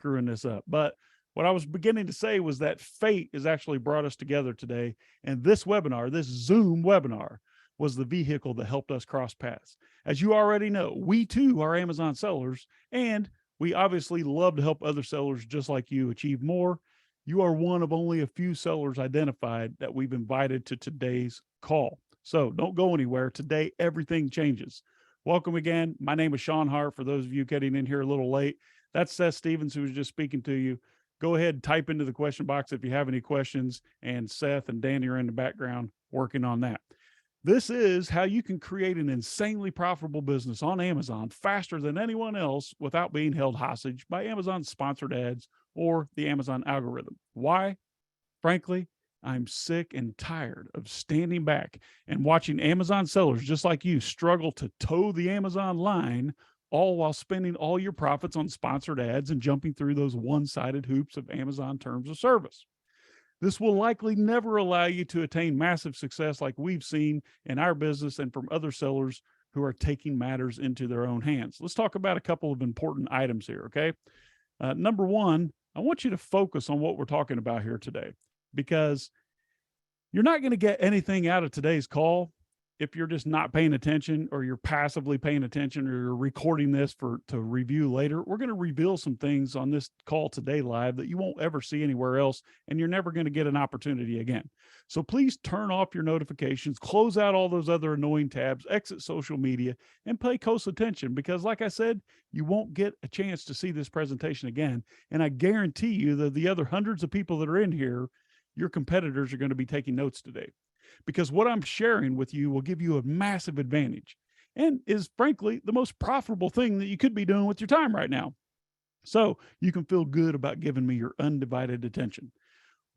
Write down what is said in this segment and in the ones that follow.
screwing this up. But what I was beginning to say was that fate has actually brought us together today. And this webinar, this Zoom webinar, was the vehicle that helped us cross paths. As you already know, we too are Amazon sellers, and we obviously love to help other sellers just like you achieve more. You are one of only a few sellers identified that we've invited to today's call. So don't go anywhere. Today, everything changes. Welcome again. My name is Sean Hart. For those of you getting in here a little late, that's Seth Stevens, who was just speaking to you. Go ahead and type into the question box if you have any questions, and Seth and Danny are in the background working on that. This is how you can create an insanely profitable business on Amazon faster than anyone else without being held hostage by Amazon's sponsored ads or the Amazon algorithm. Why? Frankly, I'm sick and tired of standing back and watching Amazon sellers just like you struggle to toe the Amazon line, all while spending all your profits on sponsored ads and jumping through those one-sided hoops of Amazon terms of service. This will likely never allow you to attain massive success like we've seen in our business and from other sellers who are taking matters into their own hands. Let's talk about a couple of important items here, okay? Number one, I want you to focus on what we're talking about here today, because you're not going to get anything out of today's call if you're just not paying attention, or you're passively paying attention, or you're recording this to review later. We're going to reveal some things on this call today live that you won't ever see anywhere else, and you're never going to get an opportunity again. So please turn off your notifications, close out all those other annoying tabs, exit social media, and pay close attention, because like I said, you won't get a chance to see this presentation again. And I guarantee you that the other hundreds of people that are in here, your competitors are going to be taking notes today, because what I'm sharing with you will give you a massive advantage and is frankly the most profitable thing that you could be doing with your time right now. So you can feel good about giving me your undivided attention.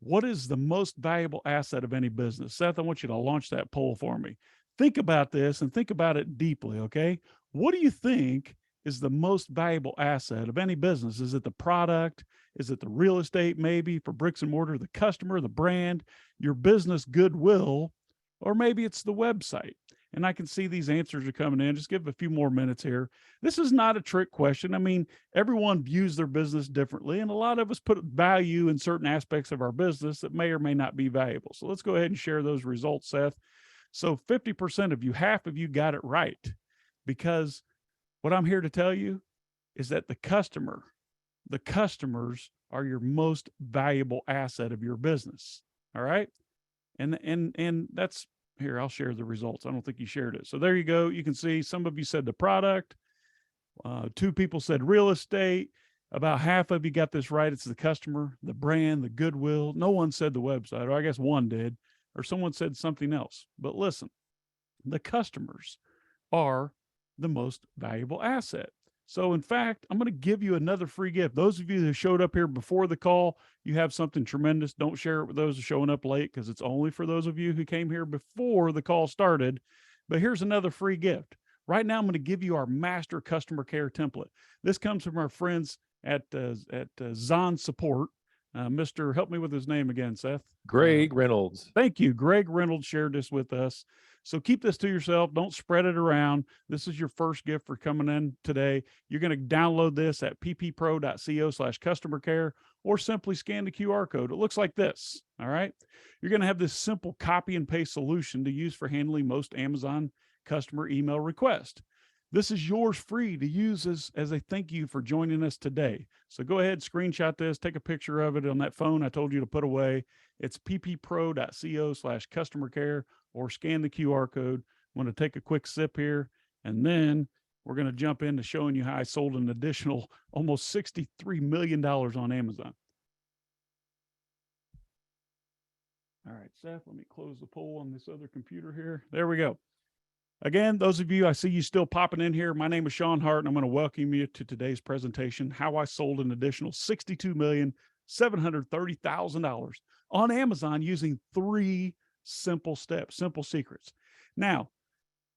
What is the most valuable asset of any business? Seth, I want you to launch that poll for me. Think about this and think about it deeply, okay? What do you think is the most valuable asset of any business? Is it the product? Is it the real estate, maybe for bricks and mortar, the customer, the brand, your business goodwill, or maybe it's the website? And I can see these answers are coming in. Just give a few more minutes here. This is not a trick question. I mean, everyone views their business differently, and a lot of us put value in certain aspects of our business that may or may not be valuable. So let's go ahead and share those results, Seth. So 50% of you, half of you got it right, because what I'm here to tell you is that the customers are your most valuable asset of your business. All right. And that's here. I'll share the results. I don't think you shared it. So there you go. You can see some of you said the product. Two people said real estate. About half of you got this right. It's the customer, the brand, the goodwill. No one said the website, or I guess one did, or someone said something else. But listen, the customers are the most valuable asset. So in fact, I'm going to give you another free gift. Those of you who showed up here before the call, you have something tremendous. Don't share it with those who are showing up late, because it's only for those of you who came here before the call started. But here's another free gift. Right now, I'm going to give you our master customer care template. This comes from our friends at Zon Support. Mr. Help me with his name again, Seth. Greg Reynolds. Thank you. Greg Reynolds shared this with us. So keep this to yourself. Don't spread it around. This is your first gift for coming in today. You're going to download this at pppro.co/customer care, or simply scan the QR code. It looks like this. All right. You're going to have this simple copy and paste solution to use for handling most Amazon customer email requests. This is yours free to use as a thank you for joining us today. So go ahead, screenshot this, take a picture of it on that phone I told you to put away. It's pppro.co/customer care, or scan the QR code. I'm going to take a quick sip here, and then we're going to jump into showing you how I sold an additional almost $63 million on Amazon. All right, Seth, let me close the poll on this other computer here. There we go. Again, those of you, I see you still popping in here. My name is Sean Hart, and I'm going to welcome you to today's presentation, how I sold an additional $62,730,000 on Amazon using 3 simple steps, simple secrets. Now,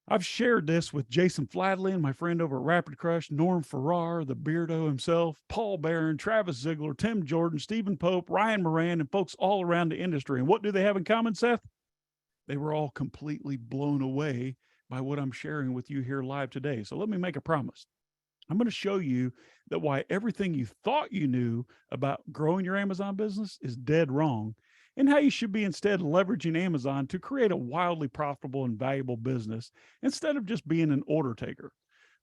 I've shared this with Jason Fladley, my friend over at Rapid Crush, Norm Farrar, the Beardo himself, Paul Barron, Travis Ziegler, Tim Jordan, Stephen Pope, Ryan Moran, and folks all around the industry. And what do they have in common, Seth? They were all completely blown away by what I'm sharing with you here live today. So let me make a promise. I'm going to show you that why everything you thought you knew about growing your Amazon business is dead wrong, and how you should be instead leveraging Amazon to create a wildly profitable and valuable business instead of just being an order taker.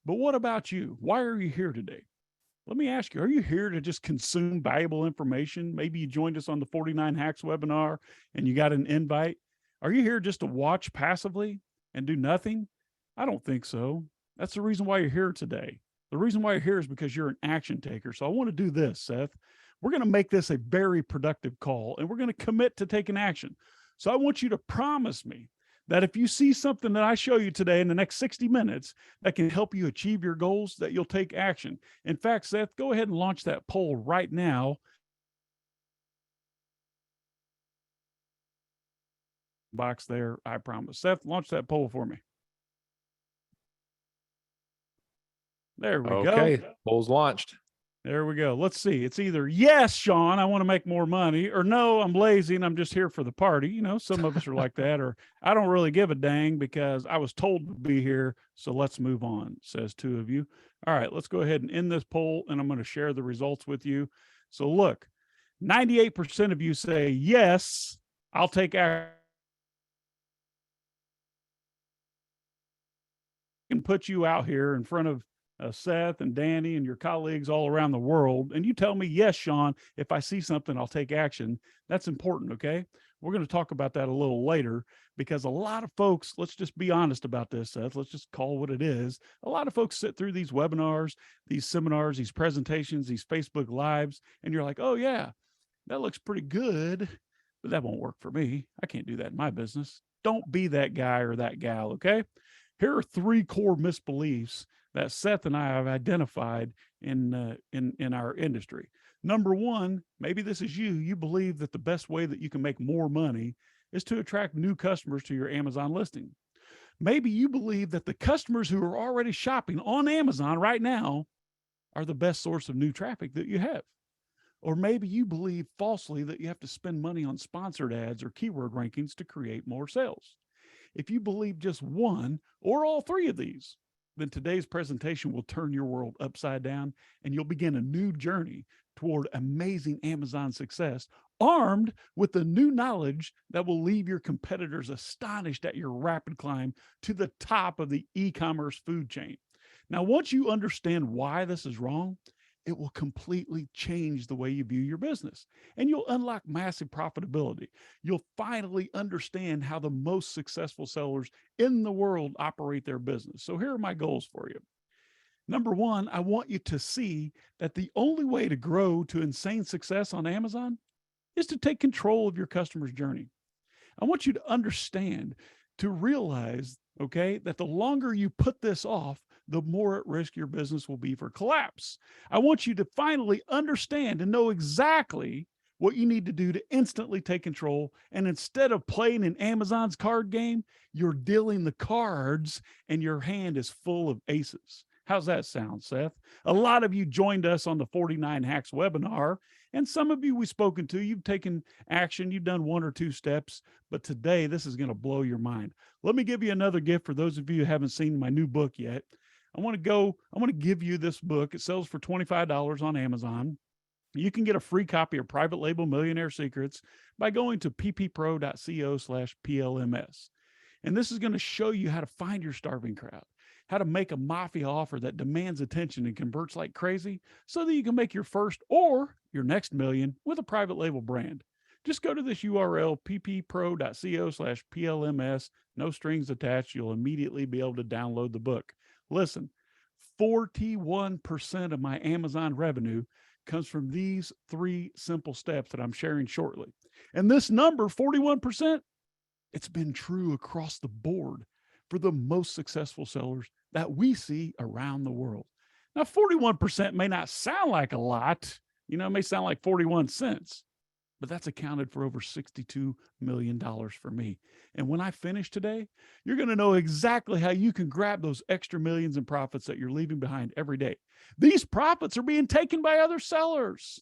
But what about you? Why are you here today? Let me ask you, are you here to just consume valuable information? Maybe you joined us on the 49 Hacks webinar and you got an invite. Are you here just to watch passively and do nothing? I don't think so. That's the reason why you're here today. The reason why you're here is because you're an action taker. So I want to do this, Seth. We're going to make this a very productive call and we're going to commit to taking action. So I want you to promise me that if you see something that I show you today in the next 60 minutes that can help you achieve your goals, that you'll take action. In fact, Seth, go ahead and launch that poll right now. Box there, I promise. Seth, launch that poll for me. There we go. Okay, poll's launched. There we go. Let's see. It's either yes, Sean, I want to make more money, or no, I'm lazy and I'm just here for the party. You know, some of us are like that, or I don't really give a dang because I was told to be here. So let's move on, says 2 of you. All right, let's go ahead and end this poll and I'm going to share the results with you. So look, 98% of you say yes, I'll take action. Can put you out here in front of Seth and Danny and your colleagues all around the world, and you tell me, yes, Sean, if I see something, I'll take action. That's important, okay? We're going to talk about that a little later because a lot of folks, let's just be honest about this, Seth. Let's just call what it is. A lot of folks sit through these webinars, these seminars, these presentations, these Facebook Lives, and you're like, oh, yeah, that looks pretty good, but that won't work for me. I can't do that in my business. Don't be that guy or that gal, okay? Here are 3 core misbeliefs that Seth and I have identified in our industry. Number 1, maybe this is you. You believe that the best way that you can make more money is to attract new customers to your Amazon listing. Maybe you believe that the customers who are already shopping on Amazon right now are the best source of new traffic that you have. Or maybe you believe falsely that you have to spend money on sponsored ads or keyword rankings to create more sales. If you believe just one or all 3 of these, then today's presentation will turn your world upside down and you'll begin a new journey toward amazing Amazon success, armed with the new knowledge that will leave your competitors astonished at your rapid climb to the top of the e-commerce food chain. Now, once you understand why this is wrong, it will completely change the way you view your business and you'll unlock massive profitability. You'll finally understand how the most successful sellers in the world operate their business. So here are my goals for you. Number 1, I want you to see that the only way to grow to insane success on Amazon is to take control of your customer's journey. I want you to understand, to realize, okay, that the longer you put this off, the more at risk your business will be for collapse. I want you to finally understand and know exactly what you need to do to instantly take control. And instead of playing in Amazon's card game, you're dealing the cards and your hand is full of aces. How's that sound, Seth? A lot of you joined us on the 49 Hacks webinar, and some of you we've spoken to, you've taken action, you've done 1 or 2 steps, but today this is going to blow your mind. Let me give you another gift for those of you who haven't seen my new book yet. I want to give you this book. It sells for $25 on Amazon. You can get a free copy of Private Label Millionaire Secrets by going to pppro.co/PLMS. And this is going to show you how to find your starving crowd, how to make a mafia offer that demands attention and converts like crazy so that you can make your first or your next million with a private label brand. Just go to this URL, pppro.co/PLMS, no strings attached. You'll immediately be able to download the book. Listen, 41% of my Amazon revenue comes from these 3 simple steps that I'm sharing shortly. And this number, 41%, it's been true across the board for the most successful sellers that we see around the world. Now, 41% may not sound like a lot. You know, it may sound like 41 cents, but that's accounted for over $62 million for me. And when I finish today, you're going to know exactly how you can grab those extra millions in profits that you're leaving behind every day. These profits are being taken by other sellers.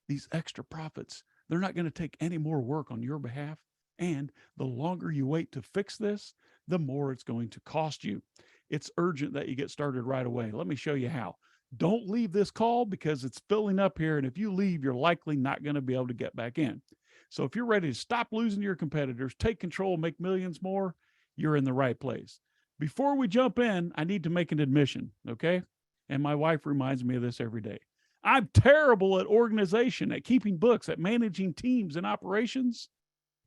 These extra profits, they're not going to take any more work on your behalf. And the longer you wait to fix this, the more it's going to cost you. It's urgent that you get started right away. Let me show you how. Don't leave this call because it's filling up here. And if you leave, you're likely not going to be able to get back in. So if you're ready to stop losing to your competitors, take control, make millions more, you're in the right place. Before we jump in, I need to make an admission, okay? And my wife reminds me of this every day. I'm terrible at organization, at keeping books, at managing teams and operations.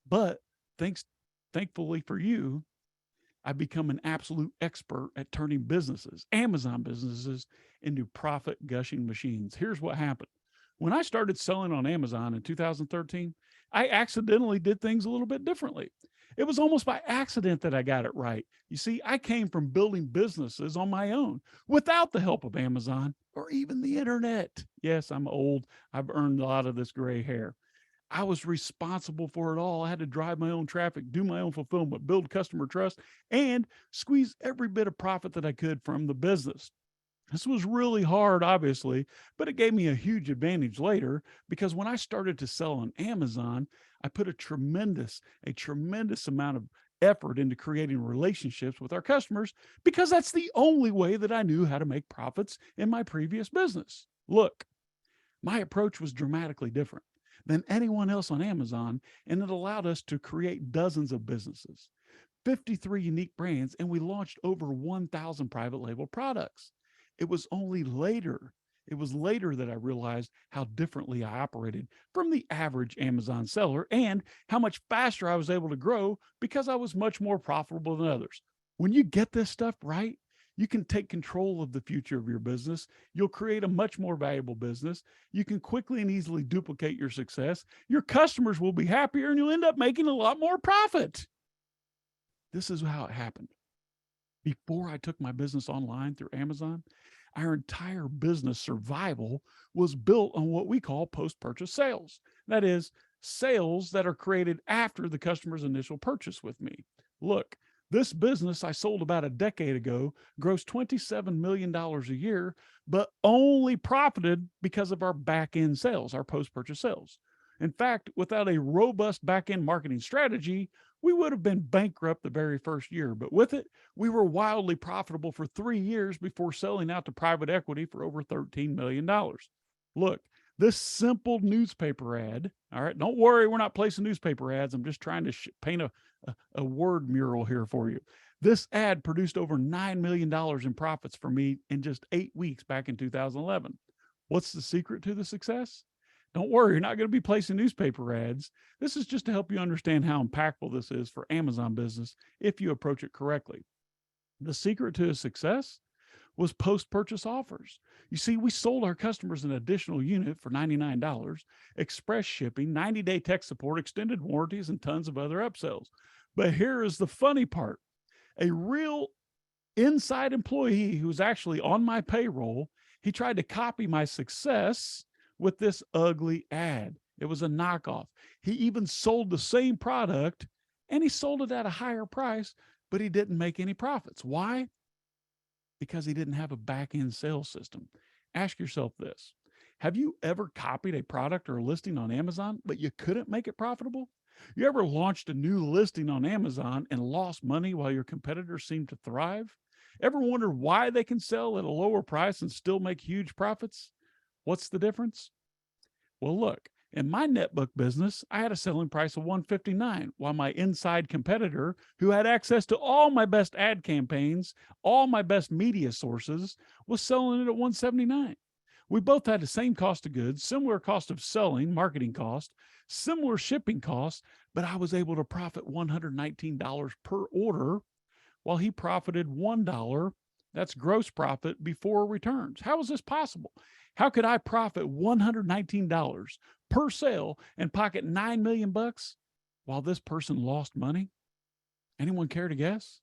But thankfully for you, I've become an absolute expert at turning businesses, Amazon businesses, into profit gushing machines. Here's what happened. When I started selling on Amazon in 2013, I accidentally did things a little bit differently. It was almost by accident that I got it right. You see, I came from building businesses on my own without the help of Amazon or even the internet. Yes, I'm old. I've earned a lot of this gray hair. I was responsible for it all. I had to drive my own traffic, do my own fulfillment, build customer trust, and squeeze every bit of profit that I could from the business. This was really hard, obviously, but it gave me a huge advantage later because when I started to sell on Amazon, I put a tremendous amount of effort into creating relationships with our customers because that's the only way that I knew how to make profits in my previous business. Look, my approach was dramatically different than anyone else on Amazon, and it allowed us to create dozens of businesses, 53 unique brands, and we launched over 1,000 private label products. It was later that I realized how differently I operated from the average Amazon seller and how much faster I was able to grow because I was much more profitable than others. When you get this stuff right, you can take control of the future of your business. You'll create a much more valuable business. You can quickly and easily duplicate your success. Your customers will be happier and you'll end up making a lot more profit. This is how it happened. Before I took my business online through Amazon, our entire business survival was built on what we call post-purchase sales. That is, sales that are created after the customer's initial purchase with me. Look, this business I sold about a decade ago grossed $27 million a year, but only profited because of our back-end sales, our post-purchase sales. In fact, without a robust back-end marketing strategy, we would have been bankrupt the very first year. But with it, we were wildly profitable for 3 years before selling out to private equity for over $13 million. Look, this simple newspaper ad, all right, don't worry, we're not placing newspaper ads. I'm just trying to paint a word mural here for you. This ad produced over $9 million in profits for me in just 8 weeks back in 2011. What's the secret to the success? Don't worry, you're not going to be placing newspaper ads. This is just to help you understand how impactful this is for Amazon business if you approach it correctly. The secret to his success was post-purchase offers. You see, we sold our customers an additional unit for $99, express shipping, 90-day tech support, extended warranties, and tons of other upsells. But here is the funny part. A real inside employee who was actually on my payroll, he tried to copy my success with this ugly ad. It was a knockoff. He even sold the same product and he sold it at a higher price, but he didn't make any profits. Why? Because he didn't have a back-end sales system. Ask yourself this. Have you ever copied a product or a listing on Amazon, but you couldn't make it profitable? You ever launched a new listing on Amazon and lost money while your competitors seem to thrive? Ever wondered why they can sell at a lower price and still make huge profits? What's the difference? Well, look, in my netbook business, I had a selling price of $159, while my inside competitor, who had access to all my best ad campaigns, all my best media sources, was selling it at $179. We both had the same cost of goods, similar cost of selling, marketing cost, similar shipping costs, but I was able to profit $119 per order, while he profited $1. That's gross profit before returns. How is this possible? How could I profit $119 per sale and pocket $9 million while this person lost money? Anyone care to guess?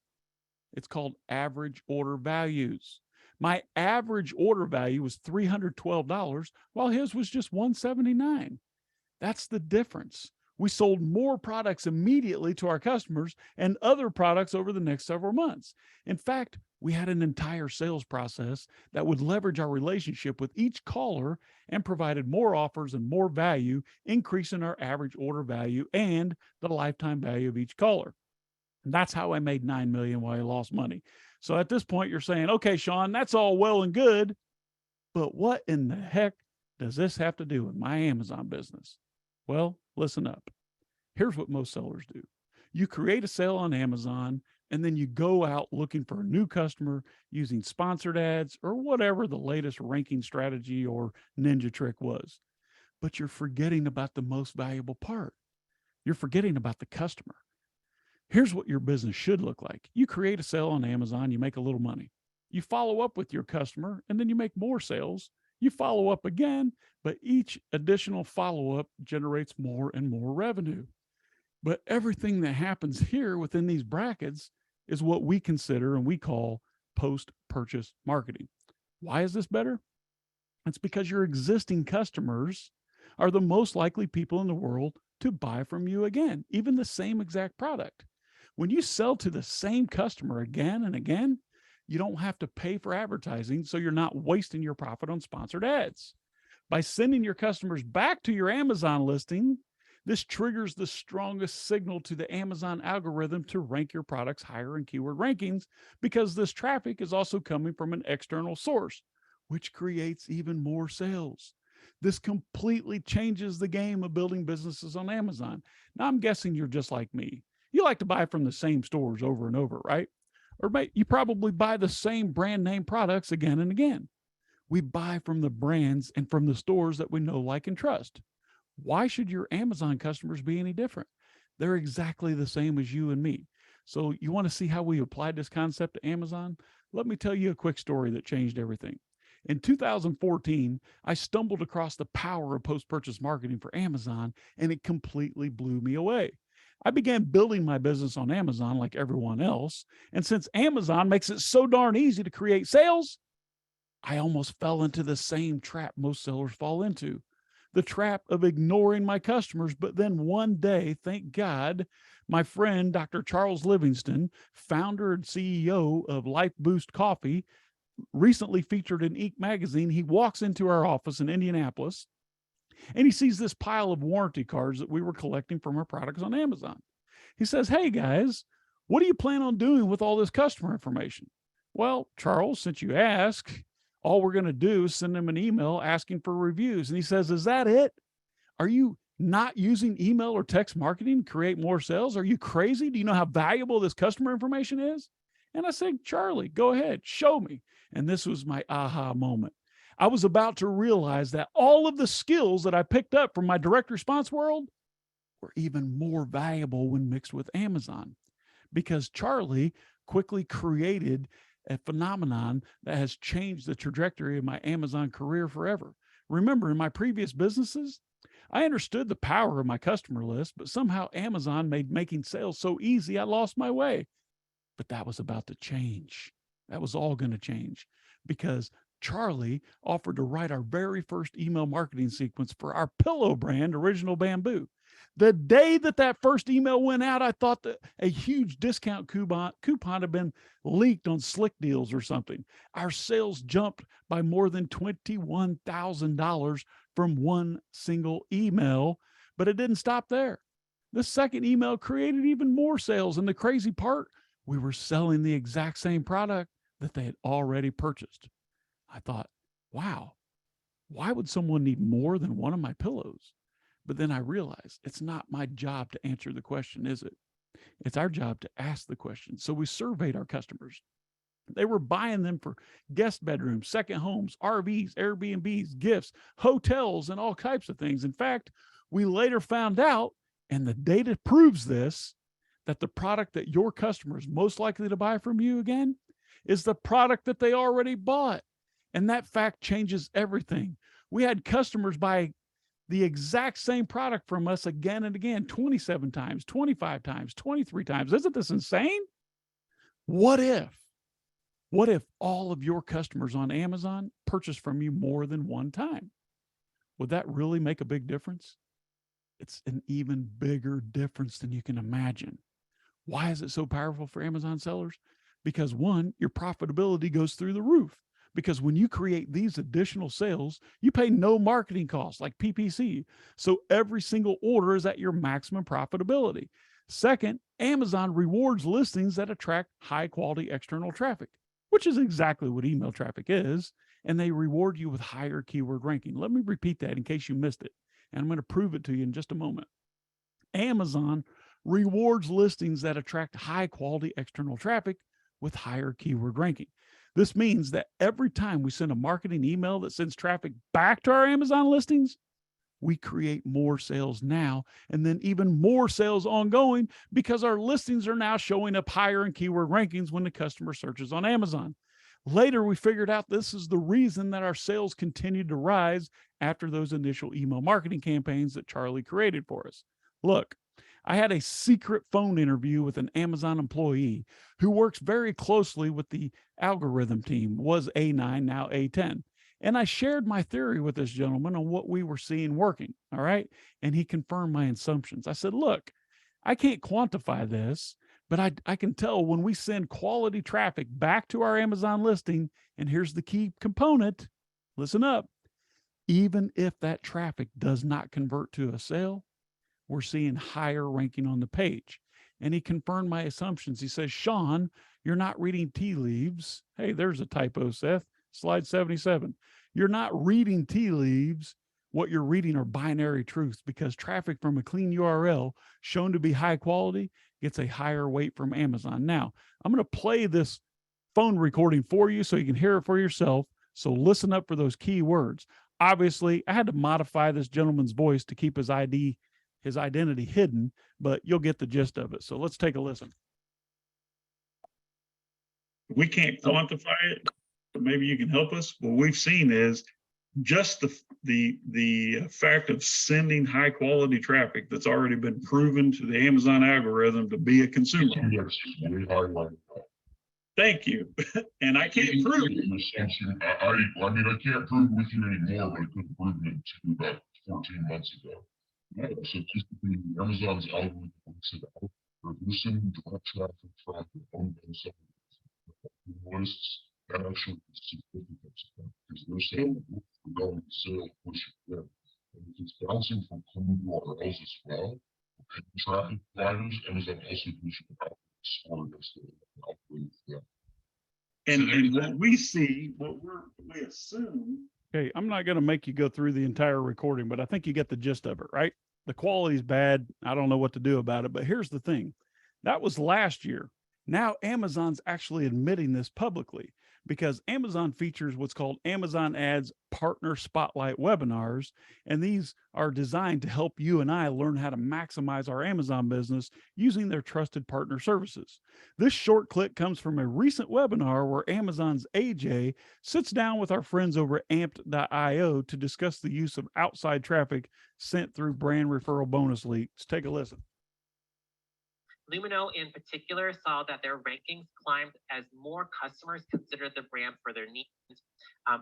It's called average order values. My average order value was $312 while his was just $179. That's the difference. We sold more products immediately to our customers and other products over the next several months. In fact, we had an entire sales process that would leverage our relationship with each caller and provided more offers and more value, increasing our average order value and the lifetime value of each caller. And that's how I made $9 million while I lost money. So at this point, you're saying, okay, Sean, that's all well and good, But what in the heck does this have to do with my Amazon business? Well, listen up. Here's what most sellers do. You create a sale on Amazon, and then you go out looking for a new customer using sponsored ads or whatever the latest ranking strategy or ninja trick was. But you're forgetting about the most valuable part. You're forgetting about the customer. Here's what your business should look like. You create a sale on Amazon, you make a little money. You follow up with your customer, and then you make more sales. You follow up again, but each additional follow up generates more and more revenue. But everything that happens here within these brackets is what we consider and we call post-purchase marketing. Why is this better? It's because your existing customers are the most likely people in the world to buy from you again, even the same exact product. When you sell to the same customer again and again, you don't have to pay for advertising, so you're not wasting your profit on sponsored ads. By sending your customers back to your Amazon listing, this triggers the strongest signal to the Amazon algorithm to rank your products higher in keyword rankings, because this traffic is also coming from an external source, which creates even more sales. This completely changes the game of building businesses on Amazon. Now, I'm guessing you're just like me. You like to buy from the same stores over and over, right? Or you probably buy the same brand name products again and again. We buy from the brands and from the stores that we know, like, and trust. Why should your Amazon customers be any different? They're exactly the same as you and me. So you want to see how we applied this concept to Amazon? Let me tell you a quick story that changed everything. In 2014, I stumbled across the power of post-purchase marketing for Amazon, and it completely blew me away. I began building my business on Amazon like everyone else. And since Amazon makes it so darn easy to create sales, I almost fell into the same trap most sellers fall into, the trap of ignoring my customers. But then one day, thank God, my friend, Dr. Charles Livingston, founder and CEO of Life Boost Coffee, recently featured in Inc. magazine, he walks into our office in Indianapolis, and he sees this pile of warranty cards that we were collecting from our products on Amazon. He says, "Hey guys, what do you plan on doing with all this customer information?" "Well, Charles, since you ask, all we're going to do is send them an email asking for reviews." And he says, "Is that it? Are you not using email or text marketing to create more sales? Are you crazy? Do you know how valuable this customer information is?" And I said, "Charlie, go ahead, show me." And this was my aha moment. I was about to realize that all of the skills that I picked up from my direct response world were even more valuable when mixed with Amazon, because Charlie quickly created a phenomenon that has changed the trajectory of my Amazon career forever. Remember, in my previous businesses, I understood the power of my customer list, but somehow Amazon made making sales so easy, I lost my way. But that was about to change. That was all going to change, because Charlie offered to write our very first email marketing sequence for our pillow brand, Original Bamboo. The day that that first email went out, I thought that a huge discount coupon had been leaked on Slick Deals or something. Our sales jumped by more than $21,000 from one single email, but it didn't stop there. The second email created even more sales, and the crazy part, we were selling the exact same product that they had already purchased. I thought, wow, why would someone need more than one of my pillows? But then I realized it's not my job to answer the question, is it? It's our job to ask the question. So we surveyed our customers. They were buying them for guest bedrooms, second homes, RVs, Airbnbs, gifts, hotels, and all types of things. In fact, we later found out, and the data proves this, that the product that your customer is most likely to buy from you again is the product that they already bought. And that fact changes everything. We had customers buy the exact same product from us again and again, 27 times, 25 times, 23 times. Isn't this insane? What if all of your customers on Amazon purchase from you more than one time? Would that really make a big difference? It's an even bigger difference than you can imagine. Why is it so powerful for Amazon sellers? Because one, your profitability goes through the roof. Because when you create these additional sales, you pay no marketing costs like PPC. So every single order is at your maximum profitability. Second, Amazon rewards listings that attract high quality external traffic, which is exactly what email traffic is. and they reward you with higher keyword ranking. Let me repeat that in case you missed it, and I'm going to prove it to you in just a moment. Amazon rewards listings that attract high quality external traffic with higher keyword ranking. This means that every time we send a marketing email that sends traffic back to our Amazon listings, we create more sales now and then even more sales ongoing because our listings are now showing up higher in keyword rankings when the customer searches on Amazon. Later, we figured out this is the reason that our sales continued to rise after those initial email marketing campaigns that Charlie created for us. Look, I had a secret phone interview with an Amazon employee who works very closely with the algorithm team, was A9, now A10. And I shared my theory with this gentleman on what we were seeing working. All right. And he confirmed my assumptions. I said, look, I can't quantify this, but I can tell when we send quality traffic back to our Amazon listing. And here's the key component. Listen up. Even if that traffic does not convert to a sale, we're seeing higher ranking on the page. And he confirmed my assumptions. He says, Sean, you're not reading tea leaves. Hey, there's a typo, Seth. Slide 77. You're not reading tea leaves. What you're reading are binary truths because traffic from a clean URL shown to be high quality gets a higher weight from Amazon. Now, I'm going to play this phone recording for you so you can hear it for yourself. So listen up for those key words. Obviously, I had to modify this gentleman's voice to keep his identity hidden, but you'll get the gist of it. So let's take a listen. We can't quantify it, but maybe you can help us. What we've seen is just the fact of sending high quality traffic that's already been proven to the Amazon algorithm to be a consumer. Yes, we highlighted that. Thank you. And I can't prove it. I mean, I can't prove it with you anymore, but I couldn't prove it to you about 14 months ago. Yeah, so just the Amazon's algorithm works it out. Reducing direct traffic from your own website lists, that actually is significant because they're saying we're going to sale push it in. And if it's bouncing from clean URLs as well, traffic providers, Amazon also pushing it out. And what we see, we assume. Okay, I'm not going to make you go through the entire recording, but I think you get the gist of it, right? The quality's bad. I don't know what to do about it, but here's the thing. That was last year. Now Amazon's actually admitting this publicly because Amazon features what's called Amazon Ads Partner Spotlight webinars. And these are designed to help you and I learn how to maximize our Amazon business using their trusted partner services. This short clip comes from a recent webinar where Amazon's AJ sits down with our friends over at amped.io to discuss the use of outside traffic sent through brand referral bonus leads. Take a listen. Lumino in particular saw that their rankings climbed as more customers considered the brand for their needs.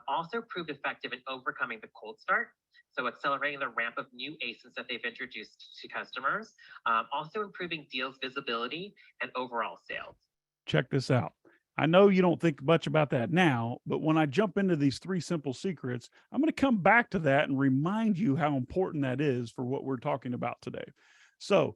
Also proved effective in overcoming the cold start, so accelerating the ramp of new ASINs that they've introduced to customers, also improving deals visibility and overall sales. Check this out. I know you don't think much about that now, but when I jump into these 3 simple secrets, I'm going to come back to that and remind you how important that is for what we're talking about today. So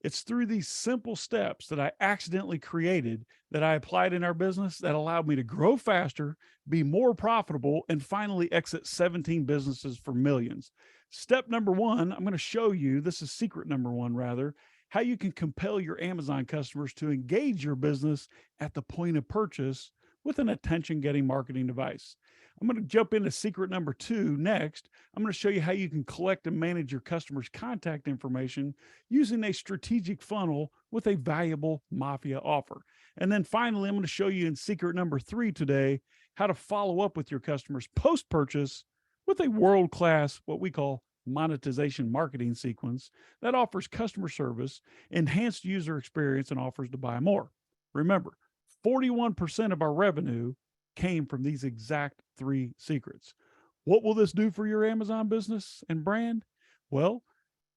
it's through these simple steps that I accidentally created that I applied in our business that allowed me to grow faster, be more profitable, and finally exit 17 businesses for millions. Step number 1, I'm going to show you, this is secret number 1 rather, how you can compel your Amazon customers to engage your business at the point of purchase with an attention-getting marketing device. I'm going to jump into secret number 2 next. I'm going to show you how you can collect and manage your customers' contact information using a strategic funnel with a valuable Mafia offer. And then finally, I'm going to show you in secret number 3 today, how to follow up with your customers post-purchase with a world-class, what we call monetization marketing sequence that offers customer service, enhanced user experience, and offers to buy more. Remember, 41% of our revenue came from these exact 3 secrets. What will this do for your Amazon business and brand? Well,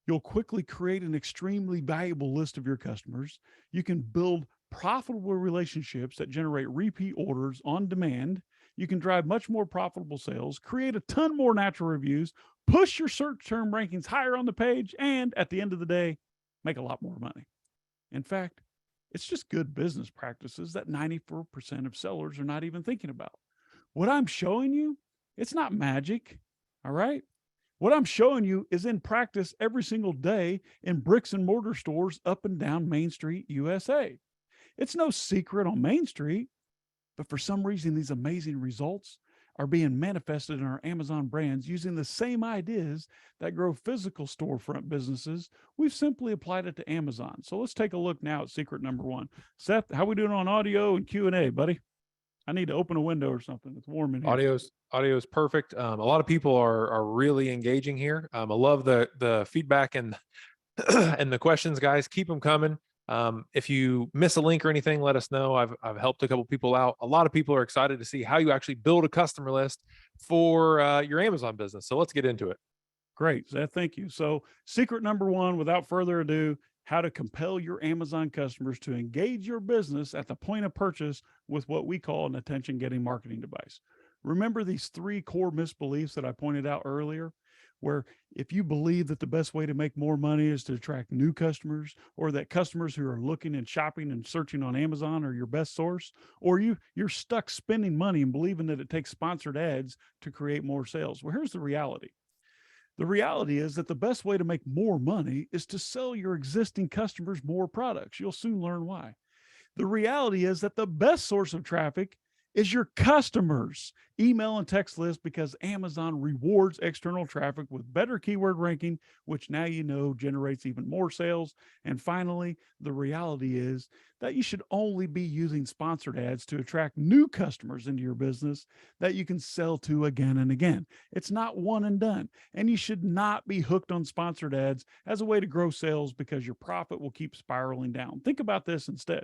you'll quickly create an extremely valuable list of your customers. You can build profitable relationships that generate repeat orders on demand. You can drive much more profitable sales, create a ton more natural reviews, push your search term rankings higher on the page, and at the end of the day, make a lot more money. In fact, it's just good business practices that 94% of sellers are not even thinking about. What I'm showing you It's not magic. All right. What I'm showing you is in practice every single day in bricks and mortar stores up and down Main Street, USA. It's no secret on Main Street, but for some reason, these amazing results are being manifested in our Amazon brands using the same ideas that grow physical storefront businesses. We've simply applied it to Amazon. So let's take a look now at secret number one. Seth, how we doing on audio and Q&A, buddy? I need to open a window or something. It's warm in here. Audio is perfect. A lot of people are really engaging here. I love the feedback and and the questions, guys. Keep them coming. If you miss a link or anything, let us know. I've helped a couple people out. A lot of people are excited to see how you actually build a customer list for your Amazon business. So let's get into it. Great, Seth. Thank you. So secret number one, without further ado, how to compel your Amazon customers to engage your business at the point of purchase with what we call an attention-getting marketing device. Remember these three core misbeliefs that I pointed out earlier, where if you believe that the best way to make more money is to attract new customers, or that customers who are looking and shopping and searching on Amazon are your best source, or you're stuck spending money and believing that it takes sponsored ads to create more sales. Well, here's the reality. The reality is that the best way to make more money is to sell your existing customers more products. You'll soon learn why. The reality is that the best source of traffic is your customers' email and text list, because Amazon rewards external traffic with better keyword ranking, which now you know generates even more sales. And finally, the reality is that you should only be using sponsored ads to attract new customers into your business that you can sell to again and again. It's not one and done. And you should not be hooked on sponsored ads as a way to grow sales, because your profit will keep spiraling down. Think about this instead.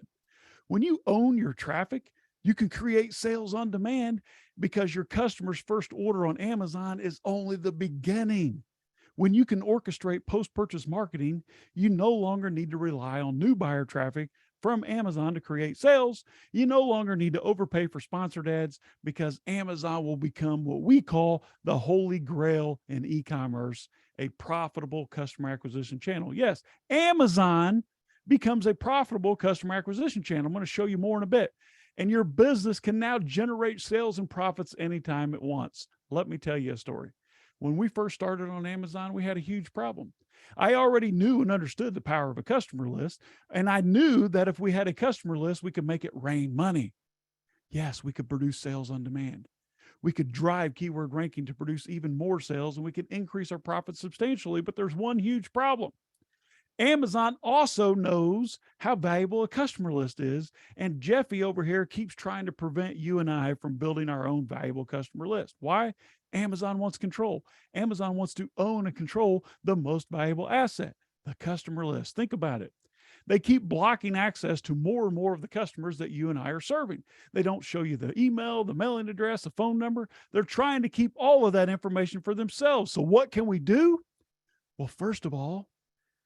When you own your traffic, you can create sales on demand, because your customer's first order on Amazon is only the beginning. When you can orchestrate post-purchase marketing, you no longer need to rely on new buyer traffic from Amazon to create sales. You no longer need to overpay for sponsored ads, because Amazon will become what we call the holy grail in e-commerce, a profitable customer acquisition channel. Yes, Amazon becomes a profitable customer acquisition channel. I'm going to show you more in a bit. And your business can now generate sales and profits anytime it wants. Let me tell you a story. When we first started on Amazon, we had a huge problem. I already knew and understood the power of a customer list. And I knew that if we had a customer list, we could make it rain money. Yes, we could produce sales on demand. We could drive keyword ranking to produce even more sales, and we could increase our profits substantially. But there's one huge problem. Amazon also knows how valuable a customer list is, and Jeffy over here keeps trying to prevent you and I from building our own valuable customer list. Why? Amazon wants control. Amazon wants to own and control the most valuable asset, the customer list. Think about it. They keep blocking access to more and more of the customers that you and I are serving. They don't show you the email, the mailing address, the phone number. They're trying to keep all of that information for themselves. So what can we do? Well, first of all,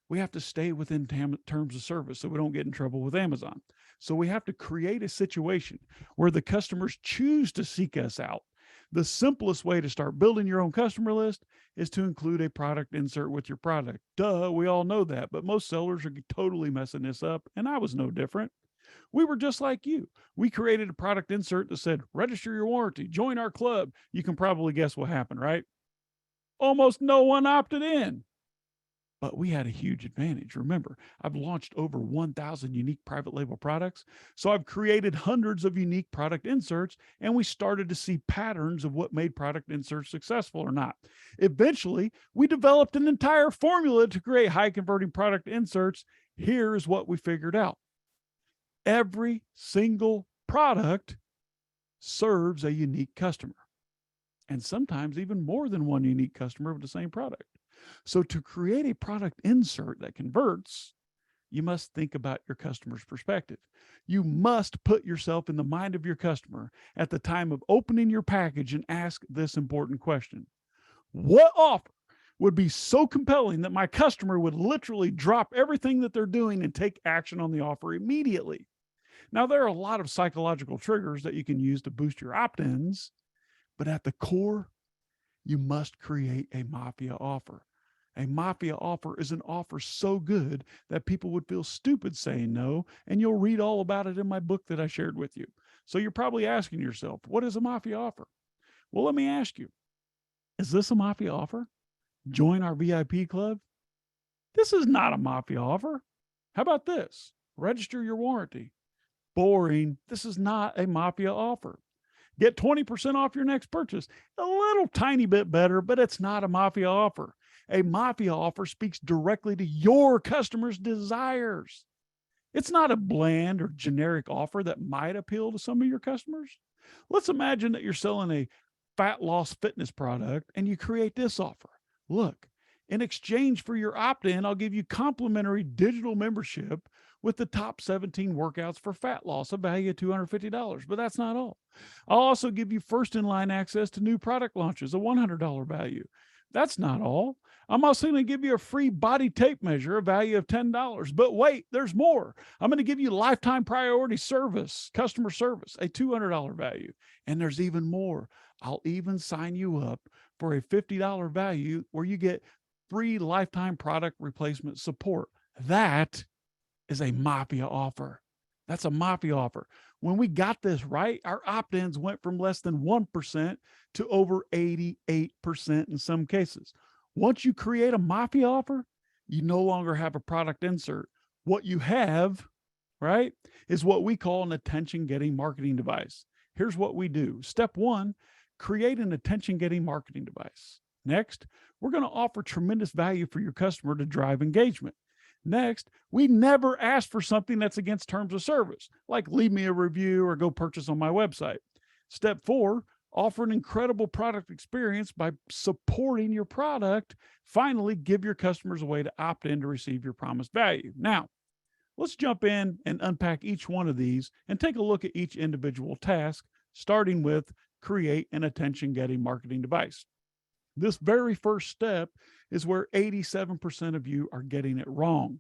we have to stay within terms of service so we don't get in trouble with Amazon. So we have to create a situation where the customers choose to seek us out. The simplest way to start building your own customer list is to include a product insert with your product. Duh, we all know that, but most sellers are totally messing this up, and I was no different. We were just like you. We created a product insert that said, register your warranty, join our club. You can probably guess what happened, right? Almost no one opted in. But we had a huge advantage. Remember, I've launched over 1,000 unique private label products. So I've created hundreds of unique product inserts, and we started to see patterns of what made product inserts successful or not. Eventually, we developed an entire formula to create high converting product inserts. Here's what we figured out. Every single product serves a unique customer, and sometimes even more than one unique customer of the same product. So to create a product insert that converts, you must think about your customer's perspective. You must put yourself in the mind of your customer at the time of opening your package and ask this important question. What offer would be so compelling that my customer would literally drop everything that they're doing and take action on the offer immediately? Now, there are a lot of psychological triggers that you can use to boost your opt-ins, but at the core, you must create a mafia offer. A mafia offer is an offer so good that people would feel stupid saying no, and you'll read all about it in my book that I shared with you. So you're probably asking yourself, what is a mafia offer? Well, let me ask you, is this a Mafia offer? Join our VIP club? This is not a Mafia offer. How about this? Register your warranty. Boring. This is not a Mafia offer. Get 20% off your next purchase. A little tiny bit better, but it's not a Mafia offer. A Mafia offer speaks directly to your customers' desires. It's not a bland or generic offer that might appeal to some of your customers. Let's imagine that you're selling a fat loss fitness product and you create this offer. Look, in exchange for your opt-in, I'll give you complimentary digital membership with the top 17 workouts for fat loss, a value of $250. But that's not all. I'll also give you first in line access to new product launches, a $100 value. That's not all. I'm also going to give you a free body tape measure, a value of $10. But wait, there's more. I'm going to give you lifetime priority service, customer service, a $200 value. And there's even more. I'll even sign you up for a $50 value where you get free lifetime product replacement support. That is a Mafia offer. That's a Mafia offer. When we got this right, our opt-ins went from less than 1% to over 88% in some cases. Once you create a Mafia offer, you no longer have a product insert. What you have, right, is what we call an attention-getting marketing device. Here's what we do. Step one, create an attention-getting marketing device. Next, we're going to offer tremendous value for your customer to drive engagement. Next, we never ask for something that's against terms of service, like leave me a review or go purchase on my website. Step four, offer an incredible product experience by supporting your product. Finally, give your customers a way to opt in to receive your promised value. Now, let's jump in and unpack each one of these and take a look at each individual task, starting with create an attention-getting marketing device. This very first step is where 87% of you are getting it wrong.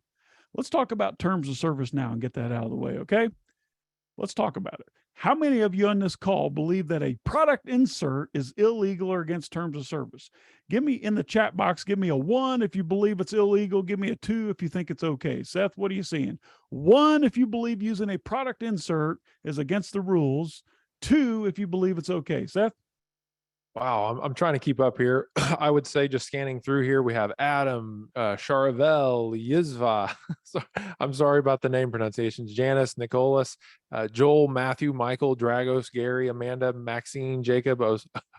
Let's talk about terms of service now and get that out of the way, okay? Let's talk about it. How many of you on this call believe that a product insert is illegal or against terms of service? Give me in the chat box, give me a 1 if you believe it's illegal. Give me a 2 if you think it's okay. Seth, what are you seeing? 1 if you believe using a product insert is against the rules. 2 if you believe it's okay. Seth? Wow, I'm trying to keep up here. I would say just scanning through here, we have Adam, Charavel, Yizva. So, I'm sorry about the name pronunciations. Janice, Nicholas, Joel, Matthew, Michael, Dragos, Gary, Amanda, Maxine, Jacob,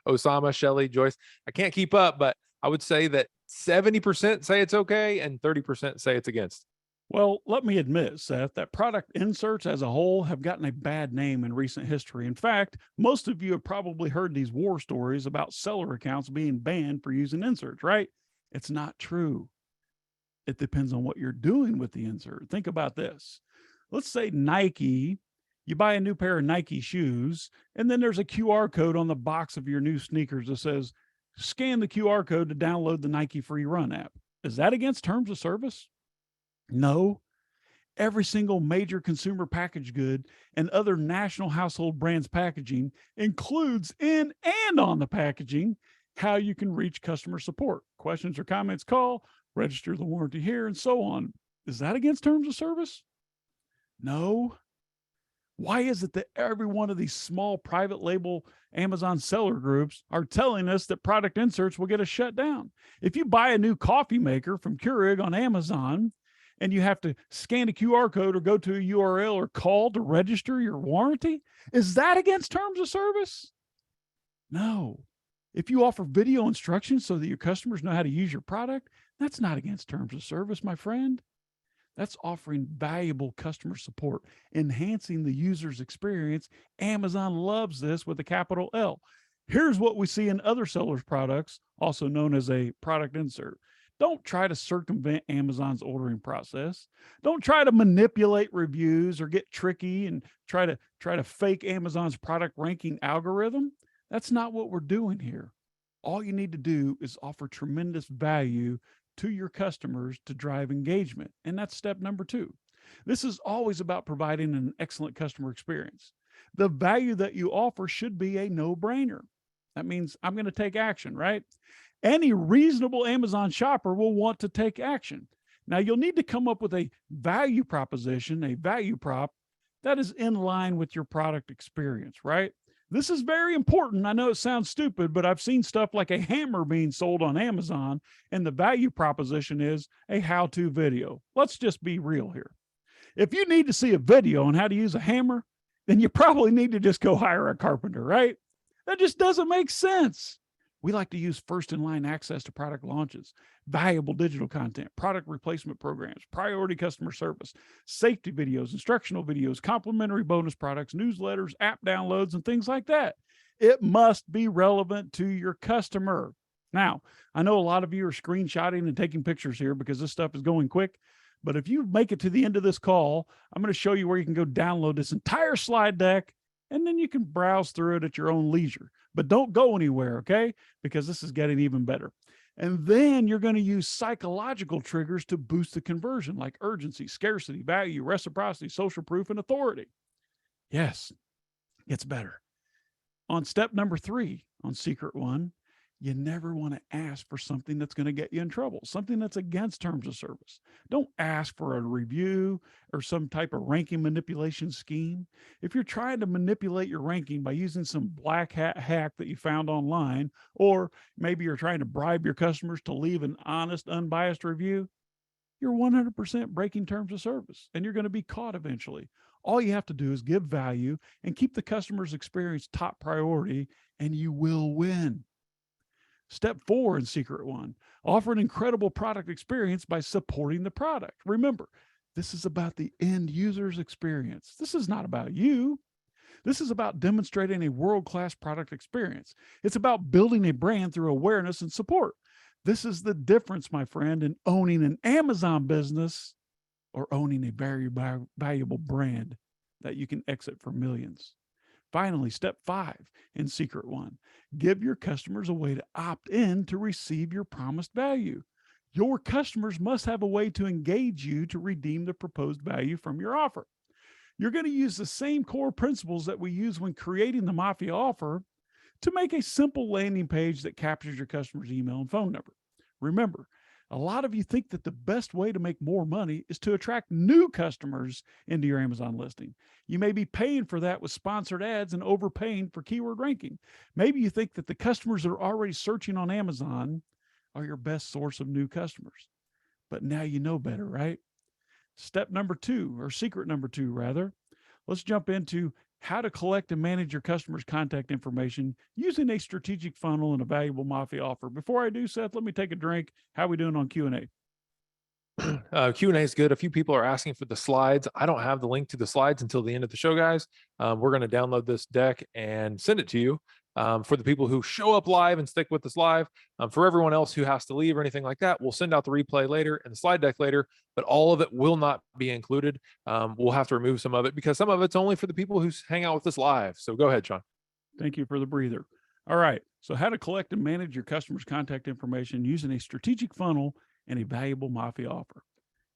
Osama, Shelly, Joyce. I can't keep up, but I would say that 70% say it's okay and 30% say it's against. Well, let me admit, Seth, that product inserts as a whole have gotten a bad name in recent history. In fact, most of you have probably heard these war stories about seller accounts being banned for using inserts, right? It's not true. It depends on what you're doing with the insert. Think about this. Let's say Nike, you buy a new pair of Nike shoes, and then there's a QR code on the box of your new sneakers that says, scan the QR code to download the Nike Free Run app. Is that against terms of service? No. Every single major consumer packaged good and other national household brands packaging includes in and on the packaging how you can reach customer support. Questions or comments, call, register the warranty here, and so on. Is that against terms of service? No. Why is it that every one of these small private label Amazon seller groups are telling us that product inserts will get us shut down? If you buy a new coffee maker from Keurig on Amazon, and you have to scan a QR code or go to a URL or call to register your warranty, is that against terms of service? No. If you offer video instructions so that your customers know how to use your product, that's not against terms of service, my friend. That's offering valuable customer support, enhancing the user's experience. Amazon loves this with a capital L. Here's what we see in other sellers' products, also known as a product insert. Don't try to circumvent Amazon's ordering process. Don't try to manipulate reviews or get tricky and try to fake Amazon's product ranking algorithm. That's not what we're doing here. All you need to do is offer tremendous value to your customers to drive engagement. And that's step number 2. This is always about providing an excellent customer experience. The value that you offer should be a no-brainer. That means I'm going to take action, right? Any reasonable Amazon shopper will want to take action. Now, you'll need to come up with a value proposition, a value prop that is in line with your product experience, right? This is very important. I know it sounds stupid, but I've seen stuff like a hammer being sold on Amazon, and the value proposition is a how-to video. Let's just be real here. If you need to see a video on how to use a hammer, then you probably need to just go hire a carpenter, right? That just doesn't make sense. We like to use first in line access to product launches, valuable digital content, product replacement programs, priority customer service, safety videos, instructional videos, complimentary bonus products, newsletters, app downloads, and things like that. It must be relevant to your customer. Now, I know a lot of you are screenshotting and taking pictures here because this stuff is going quick. But if you make it to the end of this call, I'm going to show you where you can go download this entire slide deck, and then you can browse through it at your own leisure. But don't go anywhere, okay? Because this is getting even better. And then you're going to use psychological triggers to boost the conversion, like urgency, scarcity, value, reciprocity, social proof, and authority. Yes, it gets better. On step number 3, on Secret One, you never want to ask for something that's going to get you in trouble, something that's against terms of service. Don't ask for a review or some type of ranking manipulation scheme. If you're trying to manipulate your ranking by using some black hat hack that you found online, or maybe you're trying to bribe your customers to leave an honest, unbiased review, you're 100% breaking terms of service, and you're going to be caught eventually. All you have to do is give value and keep the customer's experience top priority, and you will win. Step 4 in Secret One, offer an incredible product experience by supporting the product. Remember, this is about the end user's experience. This is not about you. This is about demonstrating a world-class product experience. It's about building a brand through awareness and support. This is the difference, my friend, in owning an Amazon business or owning a very valuable brand that you can exit for millions. Finally, step 5 in Secret One, give your customers a way to opt in to receive your promised value. Your customers must have a way to engage you to redeem the proposed value from your offer. You're going to use the same core principles that we use when creating the Mafia offer to make a simple landing page that captures your customer's email and phone number. Remember, a lot of you think that the best way to make more money is to attract new customers into your Amazon listing. You may be paying for that with sponsored ads and overpaying for keyword ranking. Maybe you think that the customers that are already searching on Amazon are your best source of new customers. But now you know better, right? Step number 2, or secret number 2, rather. Let's jump into how to collect and manage your customers' contact information using a strategic funnel and a valuable Mafia offer. Before I do, Seth, let me take a drink. How are we doing on Q&A? Q&A is good. A few people are asking for the slides. I don't have the link to the slides until the end of the show, guys. We're going to download this deck and send it to you. For the people who show up live and stick with us live, for everyone else who has to leave or anything like that, we'll send out the replay later and the slide deck later, but all of it will not be included. We'll have to remove some of it because some of it's only for the people who hang out with us live. So go ahead, Sean. Thank you for the breather. All right. So how to collect and manage your customers' contact information using a strategic funnel and a valuable Mafia offer.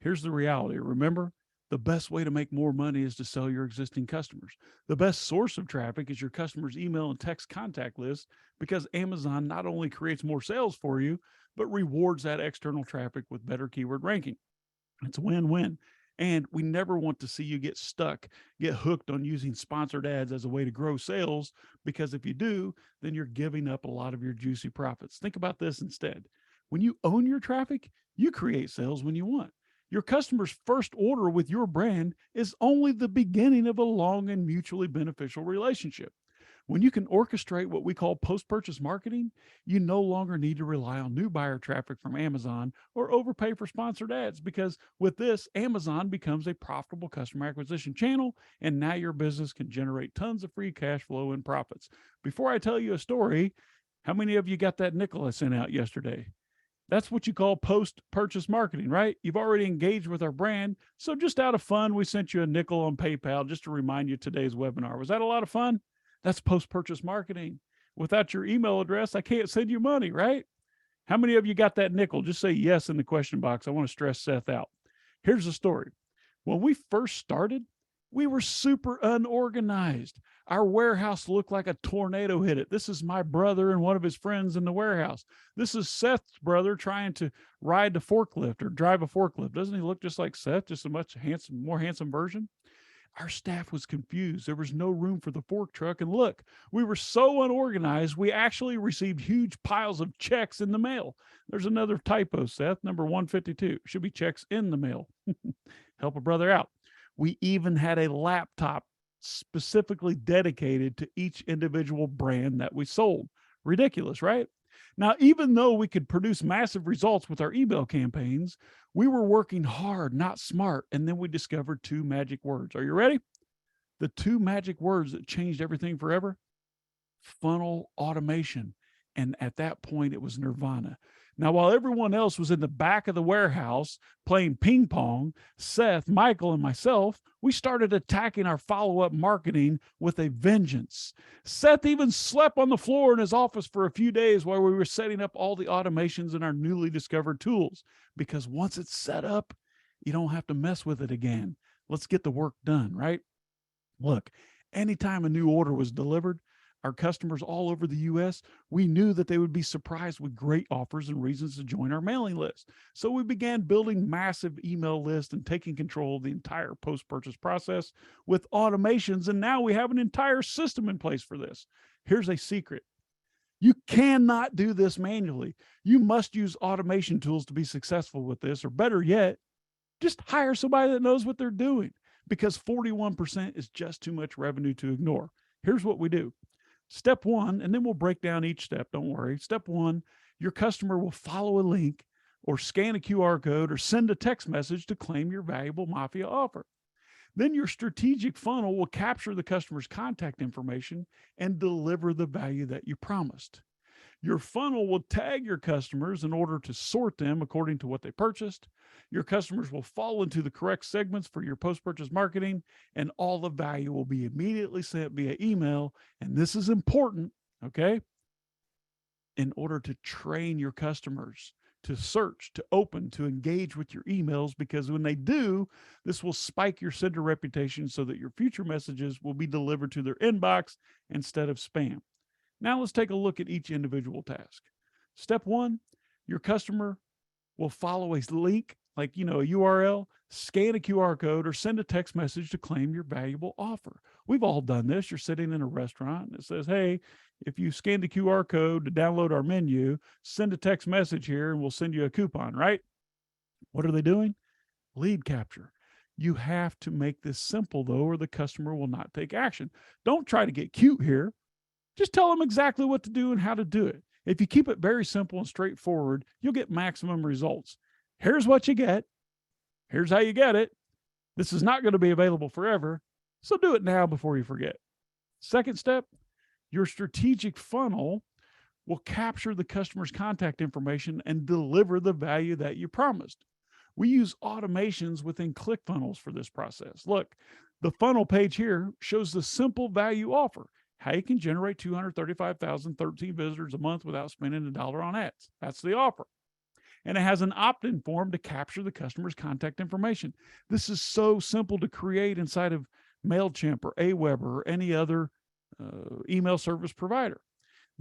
Here's the reality. Remember, the best way to make more money is to sell your existing customers. The best source of traffic is your customers' email and text contact list, because Amazon not only creates more sales for you, but rewards that external traffic with better keyword ranking. It's a win-win. And we never want to see you get hooked on using sponsored ads as a way to grow sales, because if you do, then you're giving up a lot of your juicy profits. Think about this instead. When you own your traffic, you create sales when you want. Your customer's first order with your brand is only the beginning of a long and mutually beneficial relationship. When you can orchestrate what we call post-purchase marketing, you no longer need to rely on new buyer traffic from Amazon or overpay for sponsored ads, because with this, Amazon becomes a profitable customer acquisition channel, and now your business can generate tons of free cash flow and profits. Before I tell you a story, how many of you got that nickel I sent out yesterday? That's what you call post-purchase marketing, right? You've already engaged with our brand. So just out of fun, we sent you a nickel on PayPal just to remind you today's webinar. Was that a lot of fun? That's post-purchase marketing. Without your email address, I can't send you money, right? How many of you got that nickel? Just say yes in the question box. I want to stress Seth out. Here's the story. When we first started, we were super unorganized. Our warehouse looked like a tornado hit it. This is my brother and one of his friends in the warehouse. This is Seth's brother trying to ride the forklift or drive a forklift. Doesn't he look just like Seth, just a much more handsome version? Our staff was confused. There was no room for the fork truck. And look, we were so unorganized, we actually received huge piles of checks in the mail. There's another typo, Seth, number 152. Should be checks in the mail. Help a brother out. We even had a laptop specifically dedicated to each individual brand that we sold. Ridiculous, right? Now, even though we could produce massive results with our email campaigns, we were working hard, not smart. And then we discovered two magic words. Are you ready? The two magic words that changed everything forever: funnel automation. And at that point, it was nirvana. Now, while everyone else was in the back of the warehouse playing ping pong, Seth, Michael, and myself, we started attacking our follow-up marketing with a vengeance. Seth even slept on the floor in his office for a few days while we were setting up all the automations in our newly discovered tools, because once it's set up, you don't have to mess with it again. Let's get the work done, right? Look, anytime a new order was delivered, our customers all over the US, we knew that they would be surprised with great offers and reasons to join our mailing list. So we began building massive email lists and taking control of the entire post-purchase process with automations. And now we have an entire system in place for this. Here's a secret. You cannot do this manually. You must use automation tools to be successful with this, or better yet, just hire somebody that knows what they're doing, because 41% is just too much revenue to ignore. Here's what we do. Step one, and then we'll break down each step. Don't worry. Step one, your customer will follow a link or scan a QR code or send a text message to claim your valuable Mafia offer. Then your strategic funnel will capture the customer's contact information and deliver the value that you promised. Your funnel will tag your customers in order to sort them according to what they purchased. Your customers will fall into the correct segments for your post-purchase marketing, and all the value will be immediately sent via email. And this is important, okay? In order to train your customers to search, to open, to engage with your emails, because when they do, this will spike your sender reputation so that your future messages will be delivered to their inbox instead of spam. Now let's take a look at each individual task. Step one, your customer will follow a link, like, a URL, scan a QR code, or send a text message to claim your valuable offer. We've all done this. You're sitting in a restaurant and it says, hey, if you scan the QR code to download our menu, send a text message here and we'll send you a coupon, right? What are they doing? Lead capture. You have to make this simple, though, or the customer will not take action. Don't try to get cute here. Just tell them exactly what to do and how to do it. If you keep it very simple and straightforward, you'll get maximum results. Here's what you get. Here's how you get it. This is not going to be available forever, so do it now before you forget. Second step, your strategic funnel will capture the customer's contact information and deliver the value that you promised. We use automations within ClickFunnels for this process. Look, the funnel page here shows the simple value offer, how you can generate 235,013 visitors a month without spending $1 on ads. That's the offer. And it has an opt-in form to capture the customer's contact information. This is so simple to create inside of MailChimp or Aweber or any other email service provider.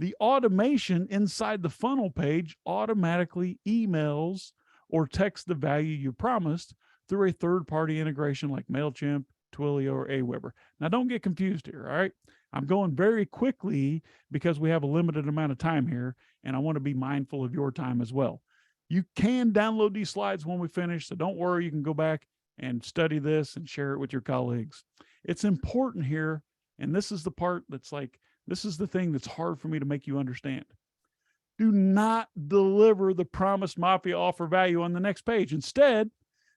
The automation inside the funnel page automatically emails or texts the value you promised through a third-party integration like MailChimp, Twilio, or Aweber. Now, don't get confused here, all right? I'm going very quickly because we have a limited amount of time here, and I want to be mindful of your time as well. You can download these slides when we finish, so don't worry. You can go back and study this and share it with your colleagues. It's important here, and this is the part that's like, this is the thing that's hard for me to make you understand. Do not deliver the promised Mafia offer value on the next page. Instead,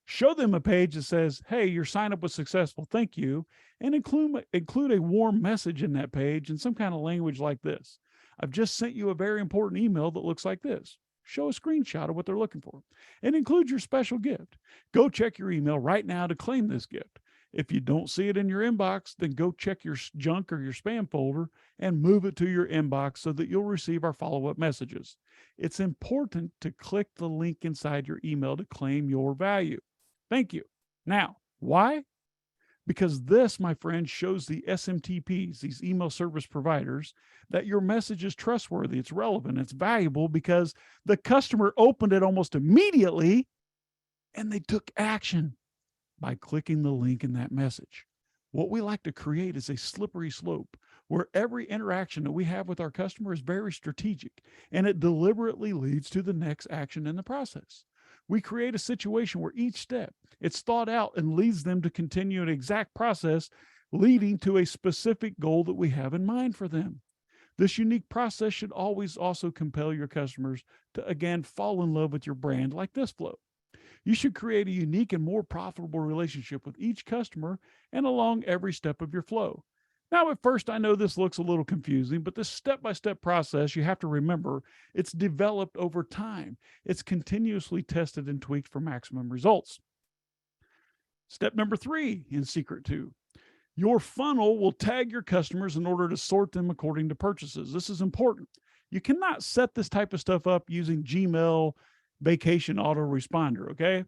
show them a page that says, hey, your sign up was successful, thank you, and include a warm message in that page and some kind of language like this. I've just sent you a very important email that looks like this. Show a screenshot of what they're looking for and include your special gift. Go check your email right now to claim this gift. If you don't see it in your inbox, then go check your junk or your spam folder and move it to your inbox so that you'll receive our follow-up messages. It's important to click the link inside your email to claim your value. Thank you. Now, why? Because this, my friend, shows the SMTPs, these email service providers, that your message is trustworthy, it's relevant, it's valuable, because the customer opened it almost immediately and they took action by clicking the link in that message. What we like to create is a slippery slope where every interaction that we have with our customer is very strategic and it deliberately leads to the next action in the process. We create a situation where each step it's thought out and leads them to continue an exact process leading to a specific goal that we have in mind for them. This unique process should always also compel your customers to again fall in love with your brand like this flow. You should create a unique and more profitable relationship with each customer and along every step of your flow. Now, at first, I know this looks a little confusing, but this step by step process, you have to remember it's developed over time. It's continuously tested and tweaked for maximum results. Step number 3 in Secret 2. Your funnel will tag your customers in order to sort them according to purchases. This is important. You cannot set this type of stuff up using Gmail vacation autoresponder, okay?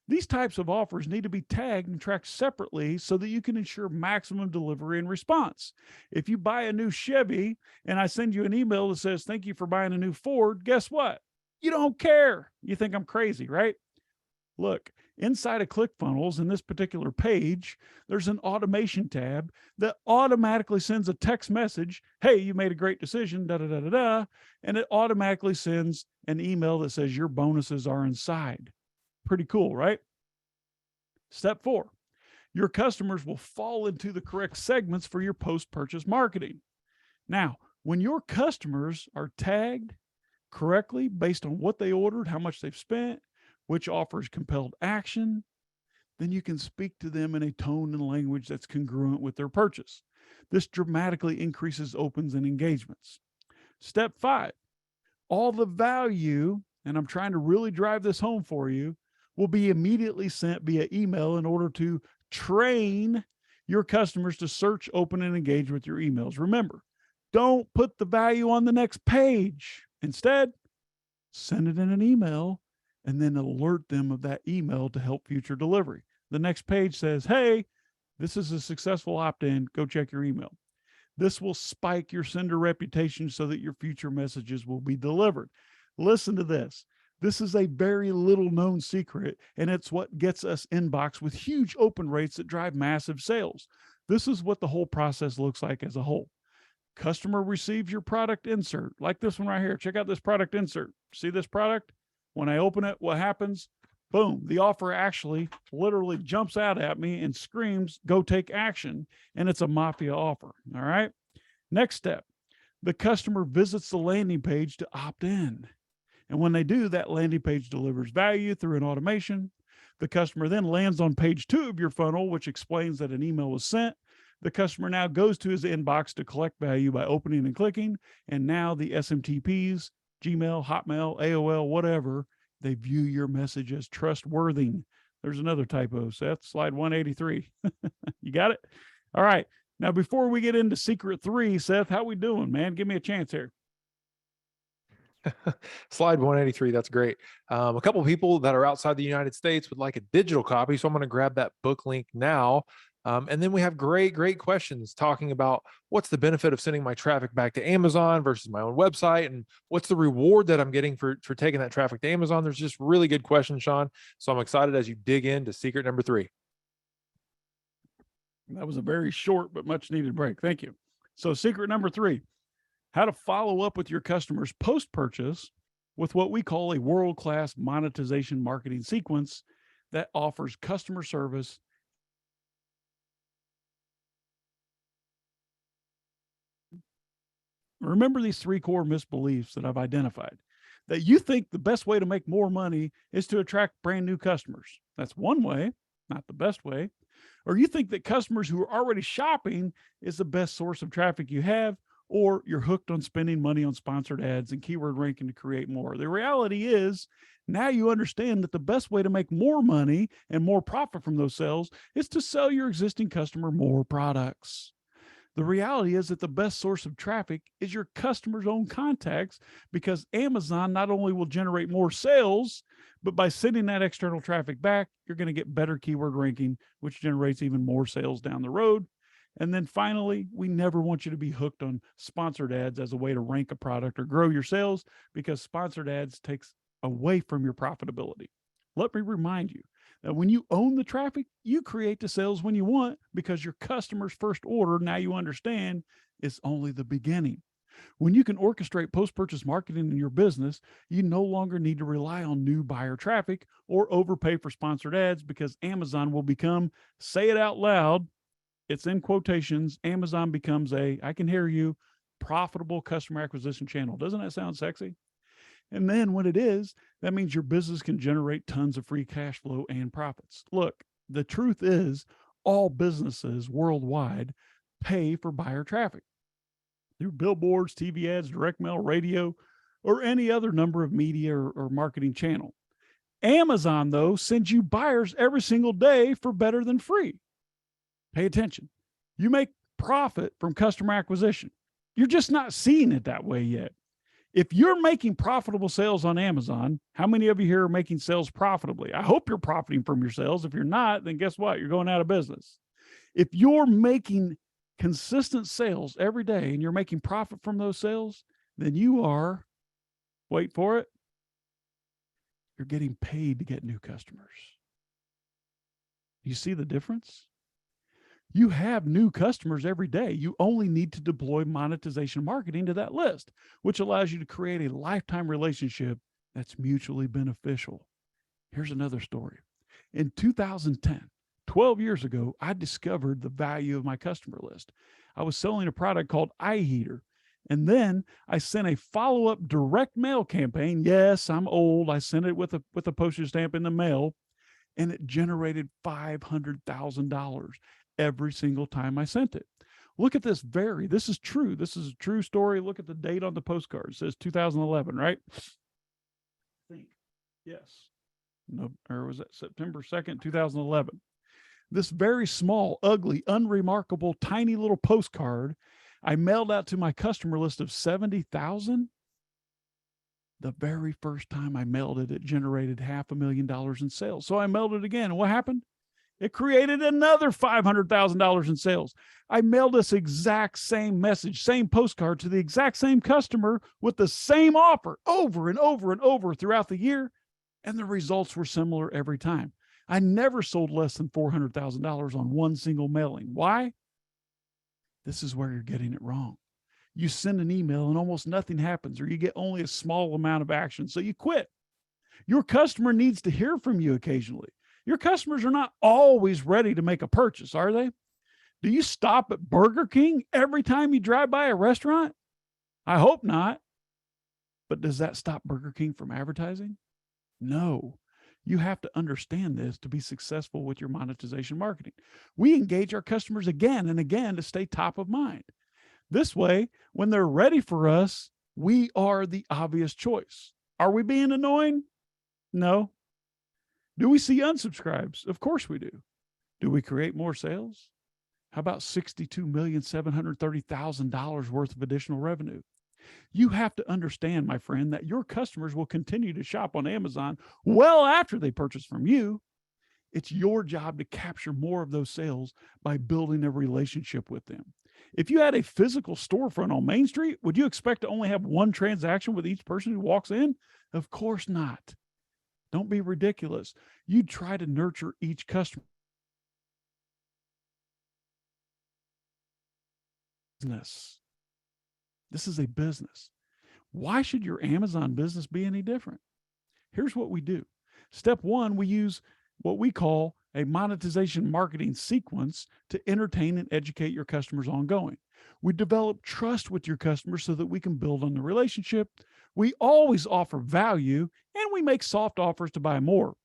These types of offers need to be tagged and tracked separately so that you can ensure maximum delivery and response. If you buy a new Chevy and I send you an email that says, thank you for buying a new Ford, guess what? You don't care. You think I'm crazy, right? Look, inside of ClickFunnels in this particular page, there's an automation tab that automatically sends a text message. Hey, you made a great decision, da da da da da. And it automatically sends an email that says your bonuses are inside. Pretty cool, right? Step 4, your customers will fall into the correct segments for your post-purchase marketing. Now, when your customers are tagged correctly based on what they ordered, how much they've spent, which offers compelled action, then you can speak to them in a tone and language that's congruent with their purchase. This dramatically increases opens and engagements. Step 5, all the value, and I'm trying to really drive this home for you, will be immediately sent via email in order to train your customers to search, open, and engage with your emails. Remember, don't put the value on the next page. Instead, send it in an email and then alert them of that email to help future delivery. The next page says, hey, this is a successful opt-in. Go check your email. This will spike your sender reputation so that your future messages will be delivered. Listen to this. This is a very little known secret, and it's what gets us inbox with huge open rates that drive massive sales. This is what the whole process looks like as a whole. Customer receives your product insert, like this one right here. Check out this product insert. See this product? When I open it, what happens? Boom, the offer actually literally jumps out at me and screams, go take action. And it's a mafia offer. All right. Next step, the customer visits the landing page to opt in. And when they do, that landing page delivers value through an automation. The customer then lands on page 2 of your funnel, which explains that an email was sent. The customer now goes to his inbox to collect value by opening and clicking. And now the SMTPs, Gmail, Hotmail, AOL, whatever, they view your message as trustworthy. There's another typo, Seth, slide 183. You got it? All right. Now, before we get into Secret 3, Seth, how we doing, man? Give me a chance here. Slide 183. That's great. A couple of people that are outside the United States would like a digital copy. So I'm going to grab that book link now. And then we have great questions talking about what's the benefit of sending my traffic back to Amazon versus my own website, and what's the reward that I'm getting for taking that traffic to Amazon. There's just really good questions, Sean. So I'm excited as you dig into secret number 3. That was a very short but much needed break. Thank you. So secret number 3, how to follow up with your customers post-purchase with what we call a world-class monetization marketing sequence that offers customer service. Remember these 3 core misbeliefs that I've identified. That you think the best way to make more money is to attract brand new customers. That's one way, not the best way. Or you think that customers who are already shopping is the best source of traffic you have, or you're hooked on spending money on sponsored ads and keyword ranking to create more. The reality is now you understand that the best way to make more money and more profit from those sales is to sell your existing customer more products. The reality is that the best source of traffic is your customer's own contacts, because Amazon not only will generate more sales, but by sending that external traffic back, you're going to get better keyword ranking, which generates even more sales down the road. And then finally, we never want you to be hooked on sponsored ads as a way to rank a product or grow your sales, because sponsored ads takes away from your profitability. Let me remind you When you own the traffic, you create the sales when you want, because your customer's first order, now you understand, is only the beginning. When you can orchestrate post-purchase marketing in your business, you no longer need to rely on new buyer traffic or overpay for sponsored ads, because Amazon will become, say it out loud, it's in quotations, Amazon becomes a, I can hear you, profitable customer acquisition channel. Doesn't that sound sexy? And then when it is, that means your business can generate tons of free cash flow and profits. Look, the truth is, all businesses worldwide pay for buyer traffic through billboards, TV ads, direct mail, radio, or any other number of media or marketing channel. Amazon, though, sends you buyers every single day for better than free. Pay attention. You make profit from customer acquisition. You're just not seeing it that way yet. If you're making profitable sales on Amazon, how many of you here are making sales profitably? I hope you're profiting from your sales. If you're not, then guess what? You're going out of business. If you're making consistent sales every day and you're making profit from those sales, then you are, wait for it, you're getting paid to get new customers. You see the difference? You have new customers every day. You only need to deploy monetization marketing to that list, which allows you to create a lifetime relationship that's mutually beneficial. Here's another story. In 2010, 12 years ago, I discovered the value of my customer list. I was selling a product called iHeater, and then I sent a follow-up direct mail campaign. Yes, I'm old. I sent it with a postage stamp in the mail, and it generated $500,000 every single time I sent it. Look at this this is true. This is a true story. Look at the date on the postcard. It says 2011, right? I think, yes. No, or was that September 2nd, 2011? This very small, ugly, unremarkable, tiny little postcard I mailed out to my customer list of 70,000. The very first time I mailed it, it generated $500,000 in sales. So I mailed it again. And what happened? It created another $500,000 in sales. I mailed this exact same message, same postcard to the exact same customer with the same offer over and over and over throughout the year. And the results were similar every time. I never sold less than $400,000 on one single mailing. Why? This is where you're getting it wrong. You send an email and almost nothing happens, or you get only a small amount of action, so you quit. Your customer needs to hear from you occasionally. Your customers are not always ready to make a purchase, are they? Do you stop at Burger King every time you drive by a restaurant? I hope not. But does that stop Burger King from advertising? No. You have to understand this to be successful with your monetization marketing. We engage our customers again and again to stay top of mind. This way, when they're ready for us, we are the obvious choice. Are we being annoying? No. Do we see unsubscribes? Of course we do. Do we create more sales? How about $62,730,000 worth of additional revenue? You have to understand, my friend, that your customers will continue to shop on Amazon well after they purchase from you. It's your job to capture more of those sales by building a relationship with them. If you had a physical storefront on Main Street, would you expect to only have one transaction with each person who walks in? Of course not. Don't be ridiculous. You try to nurture each customer. This is a business. Why should your Amazon business be any different? Here's what we do. Step one, we use what we call a monetization marketing sequence to entertain and educate your customers ongoing. We develop trust with your customers so that we can build on the relationship. We always offer value, and we make soft offers to buy more.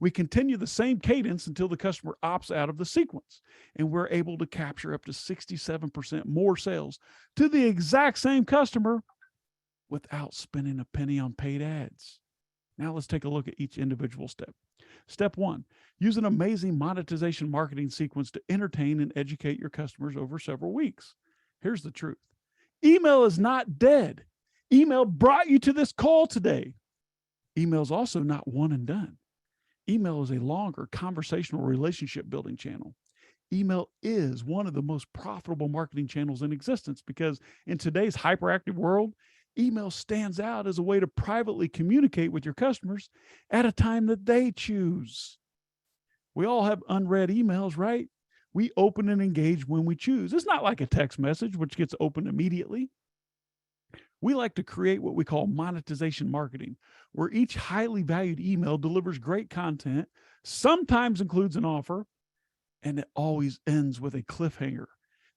We continue the same cadence until the customer opts out of the sequence, and we're able to capture up to 67% more sales to the exact same customer without spending a penny on paid ads. Now let's take a look at each individual step. Step one, use an amazing monetization marketing sequence to entertain and educate your customers over several weeks. Here's the truth. Email is not dead. Email brought you to this call today. Email is also not one and done. Email is a longer conversational relationship building channel. Email is one of the most profitable marketing channels in existence because in today's hyperactive world, email stands out as a way to privately communicate with your customers at a time that they choose. We all have unread emails, right? We open and engage when we choose. It's not like a text message, which gets opened immediately. We like to create what we call monetization marketing, where each highly valued email delivers great content, sometimes includes an offer, and it always ends with a cliffhanger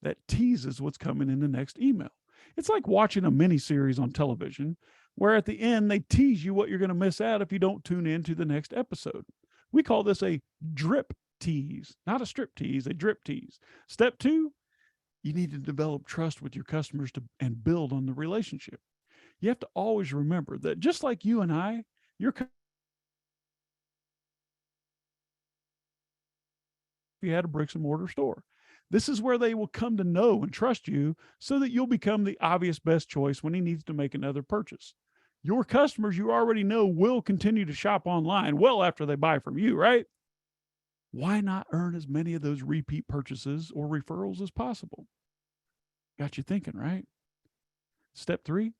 that teases what's coming in the next email. It's like watching a mini series on television, where at the end they tease you what you're going to miss out if you don't tune in to the next episode. We call this a drip tease, not a strip tease, a drip tease. Step 2, you need to develop trust with your customers and build on the relationship. You have to always remember that just like you and I, if you had a bricks and mortar store. This is where they will come to know and trust you so that you'll become the obvious best choice when he needs to make another purchase. Your customers you already know will continue to shop online well after they buy from you, right? Why not earn as many of those repeat purchases or referrals as possible? Got you thinking, right? Step 3,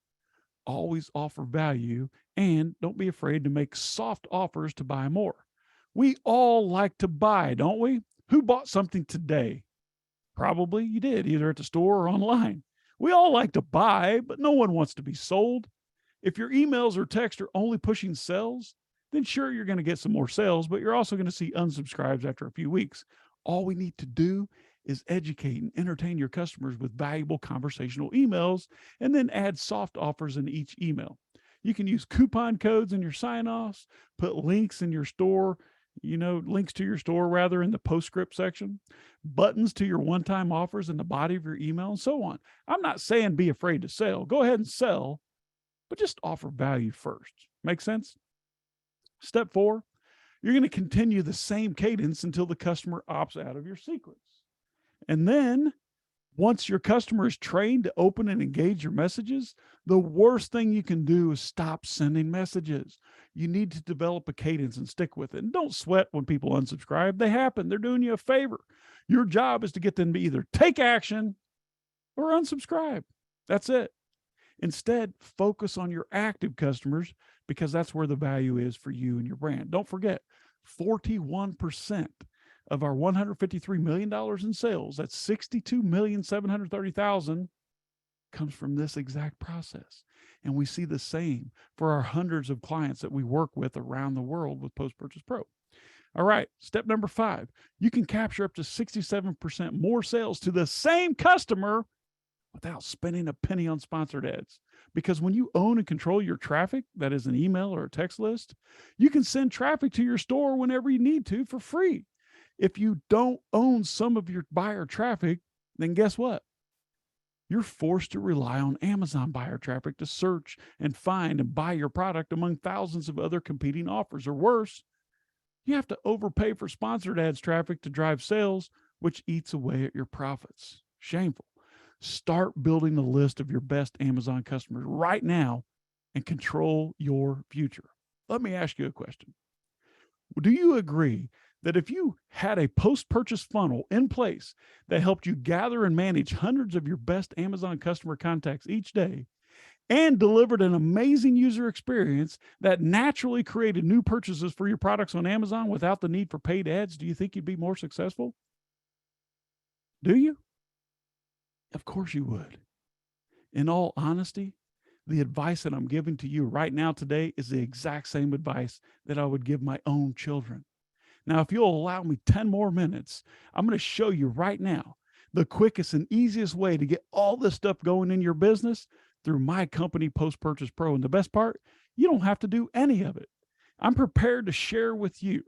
always offer value and don't be afraid to make soft offers to buy more. We all like to buy, don't we? Who bought something today? Probably you did, either at the store or online. We all like to buy, but no one wants to be sold. If your emails or text are only pushing sales, then sure, you're going to get some more sales, but you're also going to see unsubscribes after a few weeks. All we need to do is educate and entertain your customers with valuable conversational emails and then add soft offers in each email. You can use coupon codes in your sign-offs, put links in your store, links to your store rather in the postscript section, buttons to your one-time offers in the body of your email, and so on. I'm not saying be afraid to sell. Go ahead and sell, but just offer value first. Make sense? Step 4, you're going to continue the same cadence until the customer opts out of your secrets. And then once your customer is trained to open and engage your messages, the worst thing you can do is stop sending messages. You need to develop a cadence and stick with it. And don't sweat when people unsubscribe. They happen. They're doing you a favor. Your job is to get them to either take action or unsubscribe. That's it. Instead, focus on your active customers because that's where the value is for you and your brand. Don't forget, 41% of our $153 million in sales, that's $62,730,000, comes from this exact process. And we see the same for our hundreds of clients that we work with around the world with Post Purchase Pro. All right, step number 5, you can capture up to 67% more sales to the same customer without spending a penny on sponsored ads. Because when you own and control your traffic, that is an email or a text list, you can send traffic to your store whenever you need to for free. If you don't own some of your buyer traffic, then guess what? You're forced to rely on Amazon buyer traffic to search and find and buy your product among thousands of other competing offers. Or worse, you have to overpay for sponsored ads traffic to drive sales, which eats away at your profits. Shameful. Start building a list of your best Amazon customers right now and control your future. Let me ask you a question. Do you agree that if you had a post-purchase funnel in place that helped you gather and manage hundreds of your best Amazon customer contacts each day and delivered an amazing user experience that naturally created new purchases for your products on Amazon without the need for paid ads, do you think you'd be more successful? Do you? Of course you would. In all honesty, the advice that I'm giving to you right now today is the exact same advice that I would give my own children. Now, if you'll allow me 10 more minutes, I'm going to show you right now the quickest and easiest way to get all this stuff going in your business through my company, Post Purchase Pro. And the best part, you don't have to do any of it. I'm prepared to share with you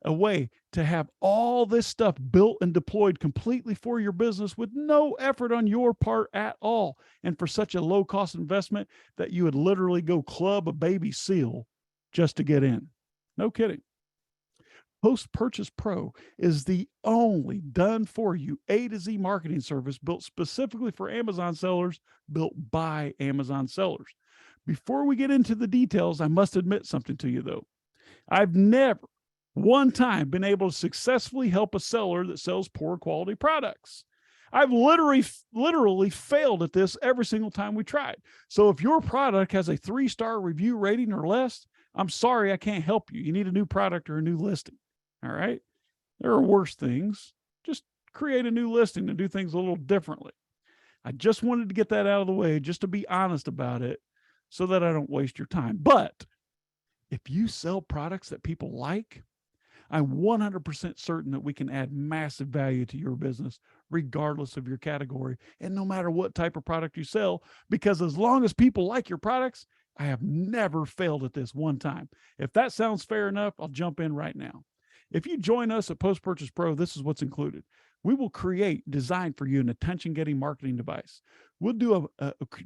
a way to have all this stuff built and deployed completely for your business with no effort on your part at all. And for such a low cost investment that you would literally go club a baby seal just to get in. No kidding. Post Purchase Pro is the only done for you A to Z marketing service built specifically for Amazon sellers, built by Amazon sellers. Before we get into the details, I must admit something to you though. I've never one time been able to successfully help a seller that sells poor quality products. I've literally failed at this every single time we tried. So if your product has a 3-star review rating or less, I'm sorry, I can't help you. You need a new product or a new listing. All right. There are worse things. Just create a new listing and do things a little differently. I just wanted to get that out of the way, just to be honest about it, so that I don't waste your time. But if you sell products that people like, I'm 100% certain that we can add massive value to your business, regardless of your category and no matter what type of product you sell, because as long as people like your products, I have never failed at this one time. If that sounds fair enough, I'll jump in right now. If you join us at Post Purchase Pro, this is what's included. We will design for you an attention-getting marketing device. We'll do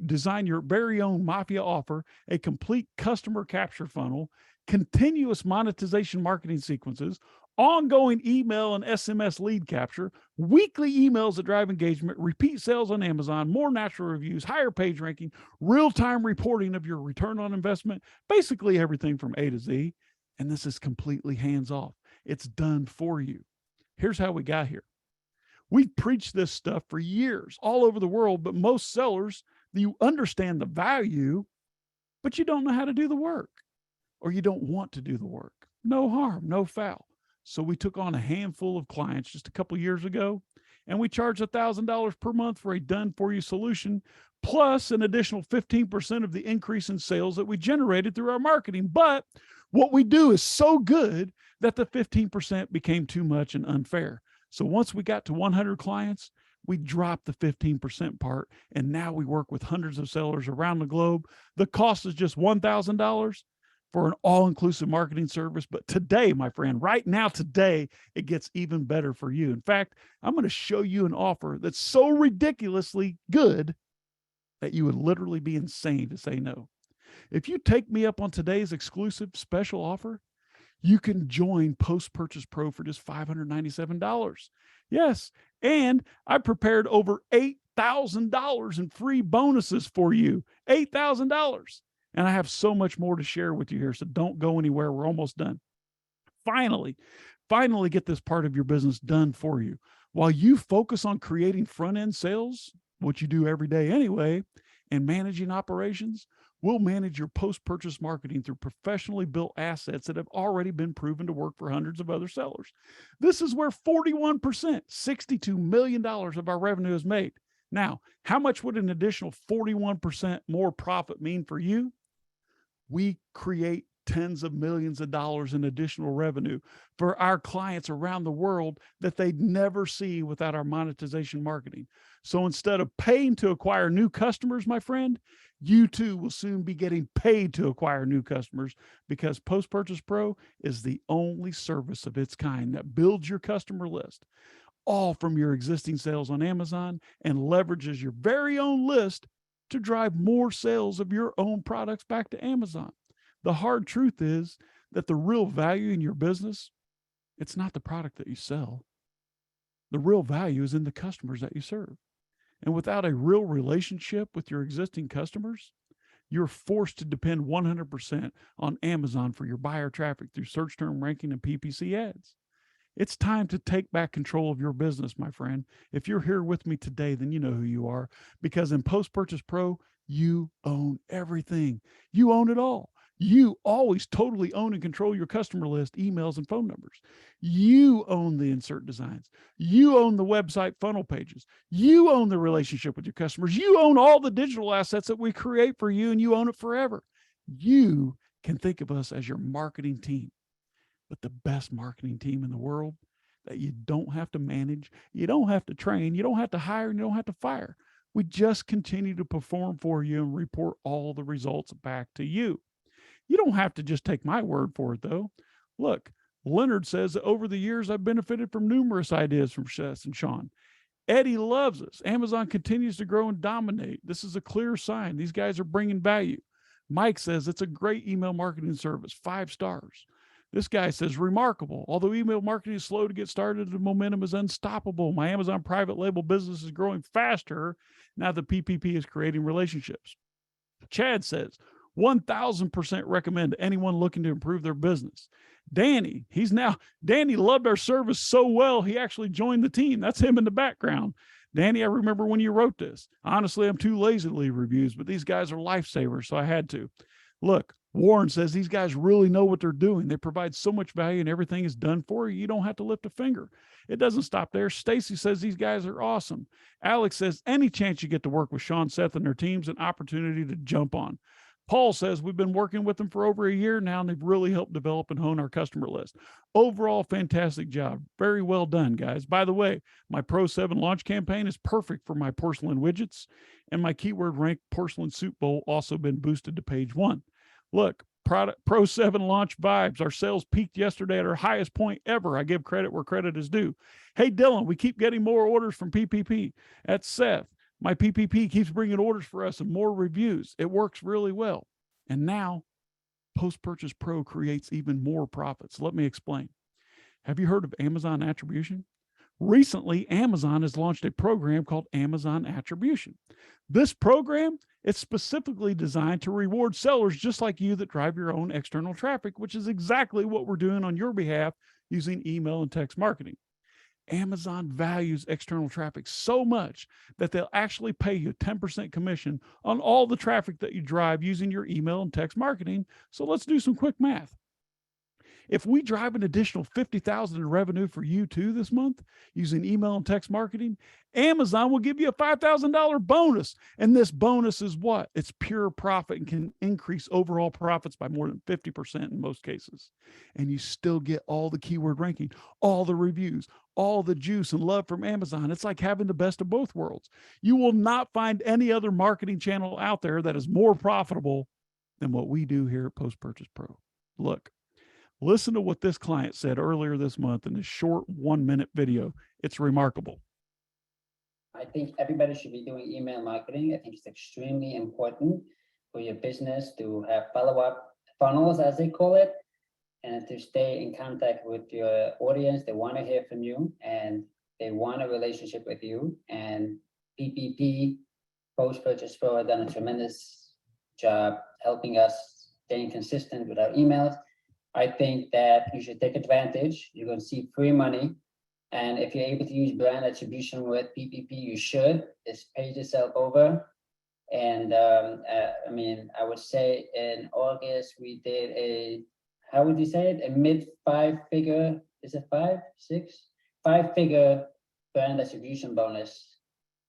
design your very own Mafia offer, a complete customer capture funnel, continuous monetization marketing sequences, ongoing email and SMS lead capture, weekly emails that drive engagement, repeat sales on Amazon, more natural reviews, higher page ranking, real-time reporting of your return on investment, basically everything from A to Z. And this is completely hands-off. It's done for you. Here's how we got here. We've preached this stuff for years all over the world, but most sellers, you understand the value, but you don't know how to do the work, or you don't want to do the work. No harm, no foul. So we took on a handful of clients just a couple of years ago, and we charged $1,000 per month for a done-for-you solution, plus an additional 15% of the increase in sales that we generated through our marketing. But what we do is so good that the 15% became too much and unfair. So once we got to 100 clients, we dropped the 15% part, and now we work with hundreds of sellers around the globe. The cost is just $1,000 for an all-inclusive marketing service. But today, my friend, right now, today, it gets even better for you. In fact, I'm going to show you an offer that's so ridiculously good that you would literally be insane to say no. If you take me up on today's exclusive special offer, you can join Post Purchase Pro for just $597. Yes, and I prepared over $8,000 in free bonuses for you. $8,000. And I have so much more to share with you here, so don't go anywhere. We're almost done. Finally get this part of your business done for you. While you focus on creating front-end sales, what you do every day anyway, and managing operations, we'll manage your post-purchase marketing through professionally built assets that have already been proven to work for hundreds of other sellers. This is where 41%, $62 million of our revenue is made. Now, how much would an additional 41% more profit mean for you? We create tens of millions of dollars in additional revenue for our clients around the world that they'd never see without our monetization marketing. So instead of paying to acquire new customers, my friend, you too will soon be getting paid to acquire new customers, because Post Purchase Pro is the only service of its kind that builds your customer list, all from your existing sales on Amazon, and leverages your very own list to drive more sales of your own products back to Amazon. The hard truth is that the real value in your business, it's not the product that you sell. The real value is in the customers that you serve. And without a real relationship with your existing customers, you're forced to depend 100% on Amazon for your buyer traffic through search term ranking and PPC ads. It's time to take back control of your business, my friend. If you're here with me today, then you know who you are, because in Post Purchase Pro, you own everything. You own it all. You always totally own and control your customer list, emails, and phone numbers. You own the insert designs. You own the website funnel pages. You own the relationship with your customers. You own all the digital assets that we create for you, and you own it forever. You can think of us as your marketing team, but the best marketing team in the world that you don't have to manage, you don't have to train, you don't have to hire, and you don't have to fire. We just continue to perform for you and report all the results back to you. You don't have to just take my word for it, though. Look, Leonard says that over the years, I've benefited from numerous ideas from Seth and Sean. Eddie loves us. Amazon continues to grow and dominate. This is a clear sign. These guys are bringing value. Mike says it's a great email marketing service, 5 stars. This guy says, remarkable. Although email marketing is slow to get started, the momentum is unstoppable. My Amazon private label business is growing faster now that PPP is creating relationships. Chad says, 1000% recommend to anyone looking to improve their business. Danny loved our service so well, he actually joined the team. That's him in the background. Danny, I remember when you wrote this. Honestly, I'm too lazy to leave reviews, but these guys are lifesavers, so I had to. Look, Warren says these guys really know what they're doing. They provide so much value and everything is done for you. You don't have to lift a finger. It doesn't stop there. Stacy says these guys are awesome. Alex says any chance you get to work with Sean, Seth, and their team's an opportunity to jump on. Paul says we've been working with them for over a year now, and they've really helped develop and hone our customer list. Overall, fantastic job. Very well done, guys. By the way, my Pro 7 launch campaign is perfect for my porcelain widgets, and my keyword rank porcelain soup bowl also been boosted to page 1. Look, Pro 7 launch vibes. Our sales peaked yesterday at our highest point ever. I give credit where credit is due. Hey, Dylan, we keep getting more orders from PPP. That's Seth. My PPP keeps bringing orders for us and more reviews. It works really well. And now Post-Purchase Pro creates even more profits. Let me explain. Have you heard of Amazon Attribution? Recently, Amazon has launched a program called Amazon Attribution. This program is specifically designed to reward sellers just like you that drive your own external traffic, which is exactly what we're doing on your behalf using email and text marketing. Amazon values external traffic so much that they'll actually pay you 10% commission on all the traffic that you drive using your email and text marketing. So let's do some quick math. If we drive an additional $50,000 in revenue for you too this month using email and text marketing, Amazon will give you a $5,000 bonus. And this bonus is what? It's pure profit and can increase overall profits by more than 50% in most cases. And you still get all the keyword ranking, all the reviews, all the juice and love from Amazon. It's like having the best of both worlds. You will not find any other marketing channel out there that is more profitable than what we do here at Post-Purchase Pro. Look. Listen to what this client said earlier this month in this short 1-minute video. It's remarkable. I think everybody should be doing email marketing. I think it's extremely important for your business to have follow-up funnels, as they call it, and to stay in contact with your audience. They want to hear from you and they want a relationship with you. And PPP, Post-Purchase Pro, have done a tremendous job helping us staying consistent with our emails. I think that you should take advantage. You're going to see free money. And if you're able to use brand attribution with PPP, you should. Just pay yourself over. And I mean, I would say in August, we did a, how would you say it? A mid 5-figure, is it 5, 6? 5-figure brand attribution bonus.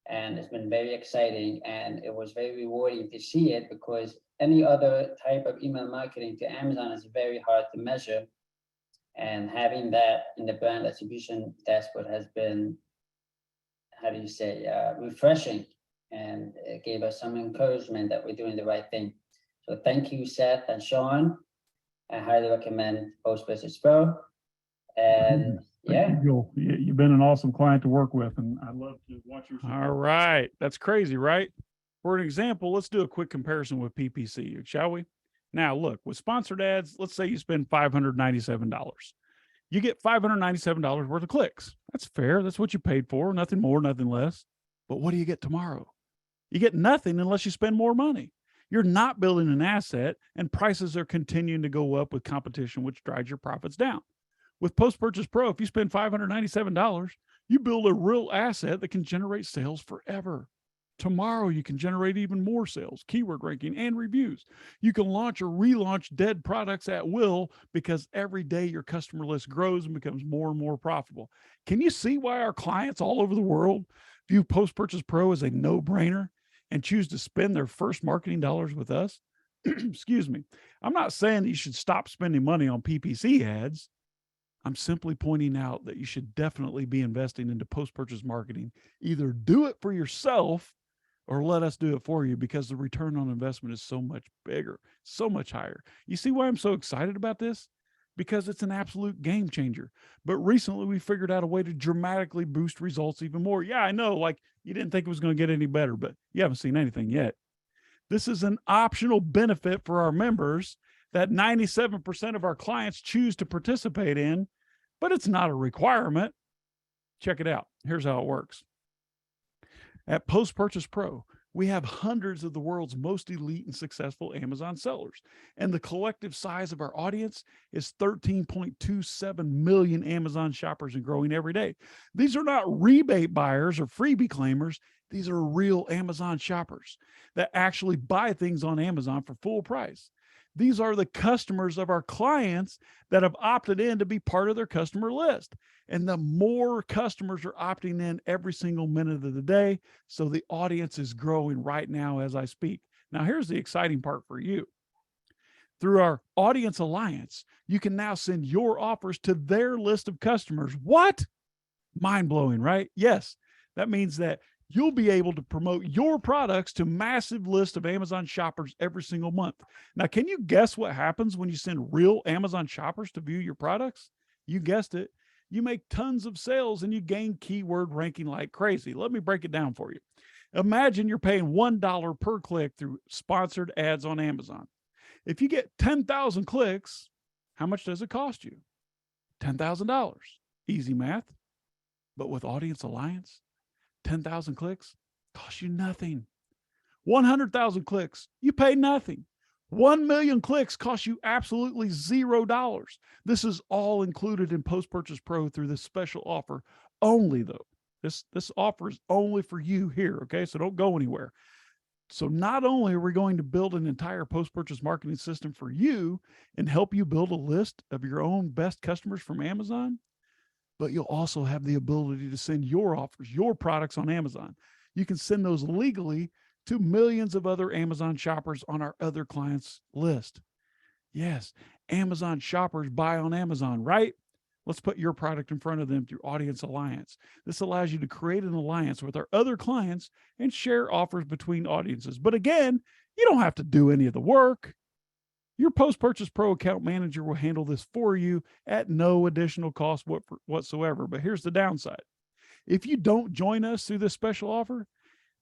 And it's been very exciting. And it was very rewarding to see it because any other type of email marketing to Amazon is very hard to measure. And having that in the brand attribution dashboard has been, how do you say, refreshing. And it gave us some encouragement that we're doing the right thing. So thank you, Seth and Sean. I highly recommend Post-Purchase Pro. And yeah. You've been an awesome client to work with, and I love to watch your. All right. That's crazy, right? For an example, let's do a quick comparison with PPC, shall we? Now, look, with sponsored ads, let's say you spend $597. You get $597 worth of clicks. That's fair. That's what you paid for. Nothing more, nothing less. But what do you get tomorrow? You get nothing unless you spend more money. You're not building an asset, and prices are continuing to go up with competition, which drives your profits down. With Post-Purchase Pro, if you spend $597, you build a real asset that can generate sales forever. Tomorrow, you can generate even more sales, keyword ranking, and reviews. You can launch or relaunch dead products at will because every day your customer list grows and becomes more and more profitable. Can you see why our clients all over the world view Post-Purchase Pro as a no-brainer and choose to spend their first marketing dollars with us? Excuse me. I'm not saying that you should stop spending money on PPC ads. I'm simply pointing out that you should definitely be investing into post-purchase marketing. Either do it for yourself or let us do it for you because the return on investment is so much bigger, so much higher. You see why I'm so excited about this? Because it's an absolute game changer. But recently we figured out a way to dramatically boost results even more. Yeah, I know, like you didn't think it was going to get any better, but you haven't seen anything yet. This is an optional benefit for our members that 97% of our clients choose to participate in, but it's not a requirement. Check it out. Here's how it works. At Post-Purchase Pro, we have hundreds of the world's most elite and successful Amazon sellers, and the collective size of our audience is 13.27 million Amazon shoppers and growing every day. These are not rebate buyers or freebie claimers. These are real Amazon shoppers that actually buy things on Amazon for full price. These are the customers of our clients that have opted in to be part of their customer list. And the more customers are opting in every single minute of the day. So the audience is growing right now as I speak. Now, here's the exciting part for you. Through our Audience Alliance, you can now send your offers to their list of customers. What? Mind blowing, right? Yes. That means that you'll be able to promote your products to massive list of Amazon shoppers every single month. Now, can you guess what happens when you send real Amazon shoppers to view your products? You guessed it. You make tons of sales and you gain keyword ranking like crazy. Let me break it down for you. Imagine you're paying $1 per click through sponsored ads on Amazon. If you get 10,000 clicks, how much does it cost you? $10,000. Easy math. But with Audience Alliance, 10,000 clicks costs you nothing. 100,000 clicks, you pay nothing. 1 million clicks cost you absolutely $0. This is all included in Post-Purchase Pro through this special offer only though. This offer is only for you here, okay? So don't go anywhere. So not only are we going to build an entire post-purchase marketing system for you and help you build a list of your own best customers from Amazon, but you'll also have the ability to send your offers, your products on Amazon. You can send those legally to millions of other Amazon shoppers on our other clients list. Yes, Amazon shoppers buy on Amazon, right? Let's put your product in front of them through Audience Alliance. This allows you to create an alliance with our other clients and share offers between audiences. But again, you don't have to do any of the work. Your Post-Purchase Pro account manager will handle this for you at no additional cost whatsoever. But here's the downside. If you don't join us through this special offer,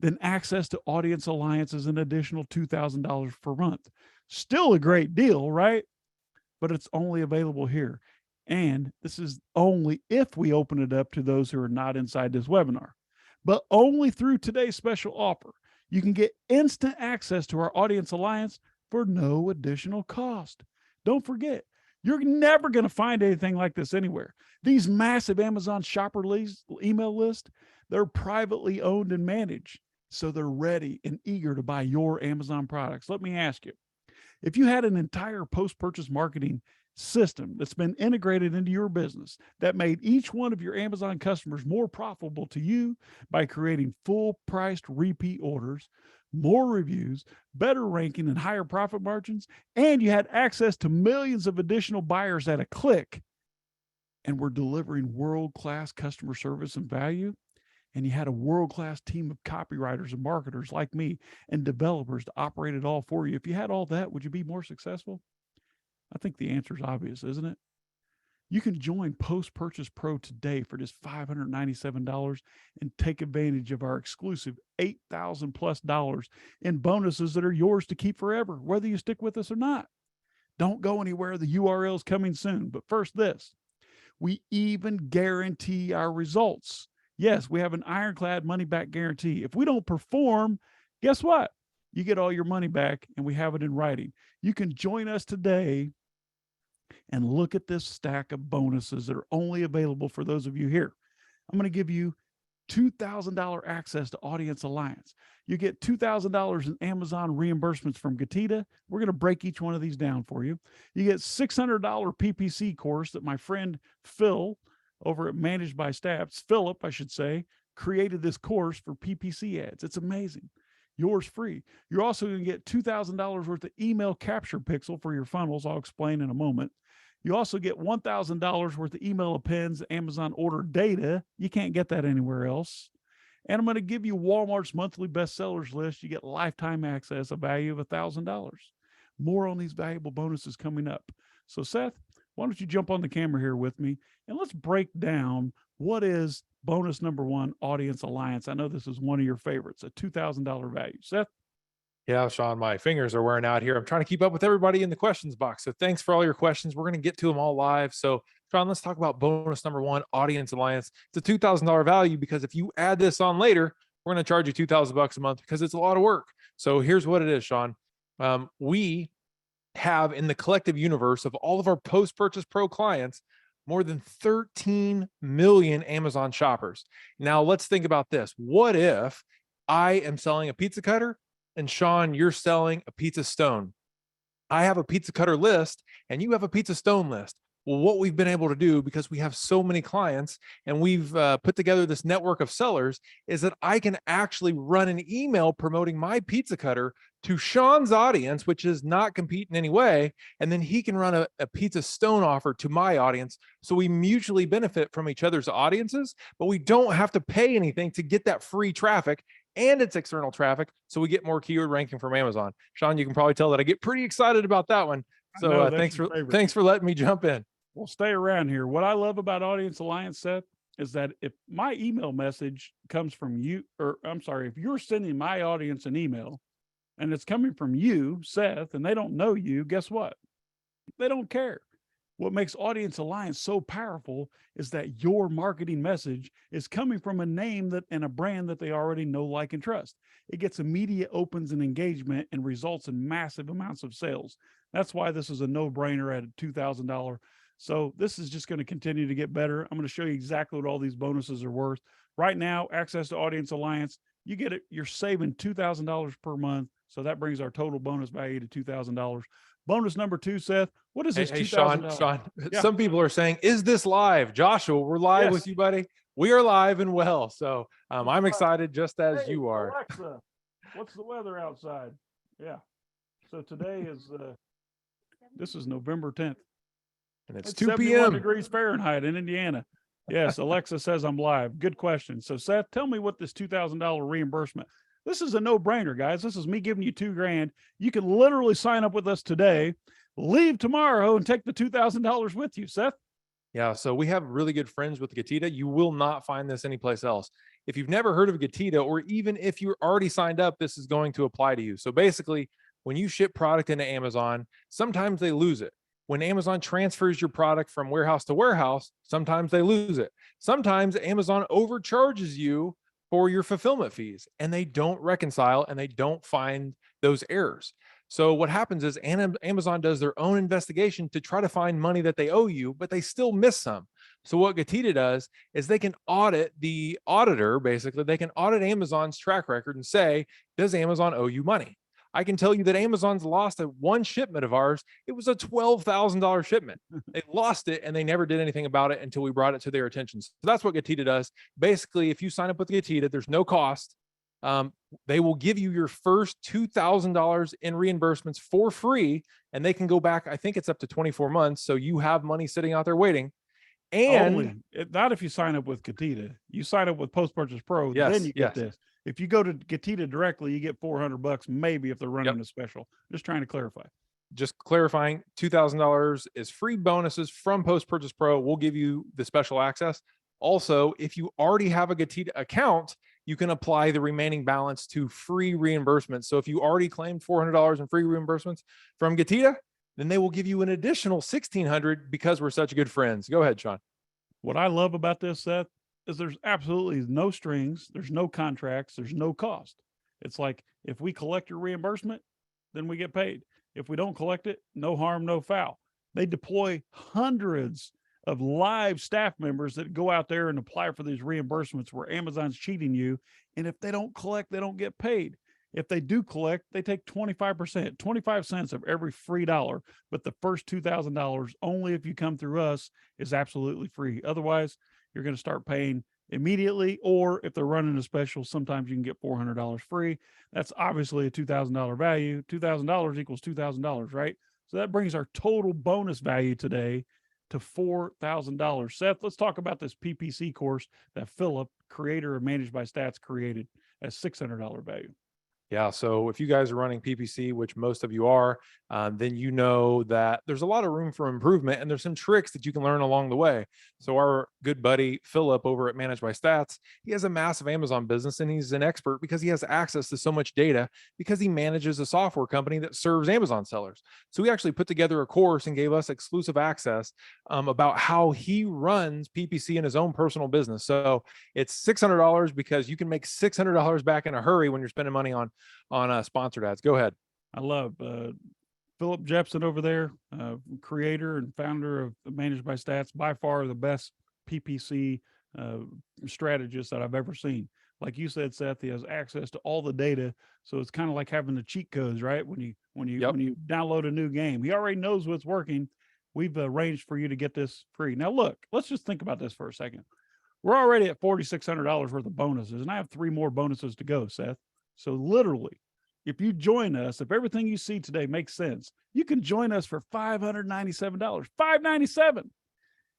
then access to Audience Alliance is an additional $2,000 per month. Still a great deal, right? But it's only available here. And this is only if we open it up to those who are not inside this webinar. But only through today's special offer, you can get instant access to our Audience Alliance for no additional cost. Don't forget, you're never going to find anything like this anywhere. These massive Amazon shopper email list, they're privately owned and managed. So they're ready and eager to buy your Amazon products. Let me ask you, if you had an entire post-purchase marketing system that's been integrated into your business that made each one of your Amazon customers more profitable to you by creating full priced repeat orders, more reviews, better ranking and higher profit margins, and you had access to millions of additional buyers at a click, and were delivering world-class customer service and value, and you had a world-class team of copywriters and marketers like me and developers to operate it all for you, if you had all that, would you be more successful? I think the answer is obvious, isn't it? You can join Post-Purchase Pro today for just $597 and take advantage of our exclusive $8,000+ in bonuses that are yours to keep forever, whether you stick with us or not. Don't go anywhere. The URL is coming soon. But first this, we even guarantee our results. Yes, we have an ironclad money back guarantee. If we don't perform, guess what? You get all your money back and we have it in writing. You can join us today and look at this stack of bonuses that are only available for those of you here. I'm going to give you $2,000 access to Audience Alliance. You get $2,000 in Amazon reimbursements from Getita. We're going to break each one of these down for you. You get $600 PPC course that my friend Phil over at Managed by Stats, Philip, I should say, created this course for PPC ads. It's amazing. Yours free. You're also going to get $2,000 worth of email capture pixel for your funnels. I'll explain in a moment. You also get $1,000 worth of email appends, Amazon order data. You can't get that anywhere else. And I'm going to give you Walmart's monthly bestsellers list. You get lifetime access, a value of $1,000. More on these valuable bonuses coming up. So Seth, why don't you jump on the camera here with me and let's break down what is bonus number one, Audience Alliance. I know this is one of your favorites, a $2,000 value. Seth? Yeah, Sean, my fingers are wearing out here. I'm trying to keep up with everybody in the questions box. So thanks for all your questions. We're going to get to them all live. So Sean, let's talk about bonus number one, Audience Alliance. It's a $2,000 value because if you add this on later, we're going to charge you $2,000 a month because it's a lot of work. So here's what it is, Sean. We have in the collective universe of all of our Post-Purchase Pro clients, more than 13 million Amazon shoppers. Now let's think about this. What if I am selling a pizza cutter and Sean, you're selling a pizza stone? I have a pizza cutter list and you have a pizza stone list. Well, what we've been able to do, because we have so many clients and we've put together this network of sellers, is that I can actually run an email promoting my pizza cutter to Sean's audience, which is not compete in any way. And then he can run a pizza stone offer to my audience. So we mutually benefit from each other's audiences, but we don't have to pay anything to get that free traffic, and it's external traffic. So we get more keyword ranking from Amazon. Sean, you can probably tell that I get pretty excited about that one. I So know, that's thanks your for favorite. thanks for letting me jump in. Well, stay around here. What I love about Audience Alliance, Seth, is that if my email message comes from you, or I'm sorry, if you're sending my audience an email and it's coming from you, Seth, and they don't know you, guess what? They don't care. What makes Audience Alliance so powerful is that your marketing message is coming from a name that and a brand that they already know, like, and trust. It gets immediate opens and engagement and results in massive amounts of sales. That's why this is a no-brainer at a $2,000. So this is just going to continue to get better. I'm going to show you exactly what all these bonuses are worth. Right now, access to Audience Alliance, you get it. You're saving $2,000 per month. So that brings our total bonus value to $2,000. Bonus number 2, Seth. What is Hey, this? hey, $2,000? Sean, Yeah. some people are saying, is this live? Joshua, we're live with Yes. you, buddy. We are live and well. So I'm live. excited just as Hey, you are. Alexa, what's the weather outside? Yeah. So today is, this is November 10th. And it's It's 2 71 p.m. degrees Fahrenheit in Indiana. Yes, Alexa says I'm live. Good question. So Seth, tell me what this $2,000 reimbursement. This is a no-brainer, guys. This is me giving you $2,000. You can literally sign up with us today, leave tomorrow, and take the $2,000 with you. Seth? Yeah, so we have really good friends with Gatita. You will not find this anyplace else. If you've never heard of Gatita, or even if you're already signed up, this is going to apply to you. So basically, when you ship product into Amazon, sometimes they lose it. When Amazon transfers your product from warehouse to warehouse, sometimes they lose it. Sometimes Amazon overcharges you for your fulfillment fees, and they don't reconcile and they don't find those errors. So what happens is Amazon does their own investigation to try to find money that they owe you, but they still miss some. So what Gatita does is they can audit the auditor, basically, they can audit Amazon's track record and say, does Amazon owe you money? I can tell you that Amazon's lost one shipment of ours. It was a $12,000 shipment. They lost it and they never did anything about it until we brought it to their attention. So that's what Gatita does. Basically, if you sign up with Gatita, there's no cost. They will give you your first $2,000 in reimbursements for free, and they can go back. I think it's up to 24 months. So you have money sitting out there waiting. And not if you sign up with Gatita. You sign up with Post Purchase Pro, Yes, then you get yes. this. If you go to Gatita directly, you get $400, maybe, if they're running a special. Just trying to clarify. Just clarifying, $2,000 is free bonuses from Post Purchase Pro. We'll give you the special access. Also, if you already have a Gatita account, you can apply the remaining balance to free reimbursements. So if you already claimed $400 in free reimbursements from Gatita, then they will give you an additional $1,600 because we're such good friends. Go ahead, Sean. What I love about this, Seth, is there's absolutely no strings, there's no contracts, there's no cost. It's like, if we collect your reimbursement, then we get paid. If we don't collect it, no harm, no foul. They deploy hundreds of live staff members that go out there and apply for these reimbursements where Amazon's cheating you. And if they don't collect, they don't get paid. If they do collect, they take 25%, 25 cents of every free dollar. But the first $2,000, only if you come through us, is absolutely free. Otherwise, you're going to start paying immediately, or if they're running a special, sometimes you can get $400 free. That's obviously a $2,000 value. $2,000 equals $2,000, right? So that brings our total bonus value today to $4,000. Seth, let's talk about this PPC course that Philip, creator of Managed by Stats, created at $600 value. Yeah. So if you guys are running PPC, which most of you are, then you know that there's a lot of room for improvement and there's some tricks that you can learn along the way. So our good buddy, Philip, over at Managed by Stats, he has a massive Amazon business and he's an expert because he has access to so much data because he manages a software company that serves Amazon sellers. So he actually put together a course and gave us exclusive access about how he runs PPC in his own personal business. So it's $600 because you can make $600 back in a hurry when you're spending money on sponsored ads. Go ahead. I love Philip Jepson over there, creator and founder of Managed by Stats, by far the best PPC strategist that I've ever seen. like you said, Seth, he has access to all the data. So it's kind of like having the cheat codes, right? Yep. When you download a new game, he already knows what's working. We've arranged for you to get this free. Now, look, let's just think about this for a second. We're already at $4,600 worth of bonuses, and I have 3 more bonuses to go, Seth. So literally, if you join us, if everything you see today makes sense, you can join us for $597. $597.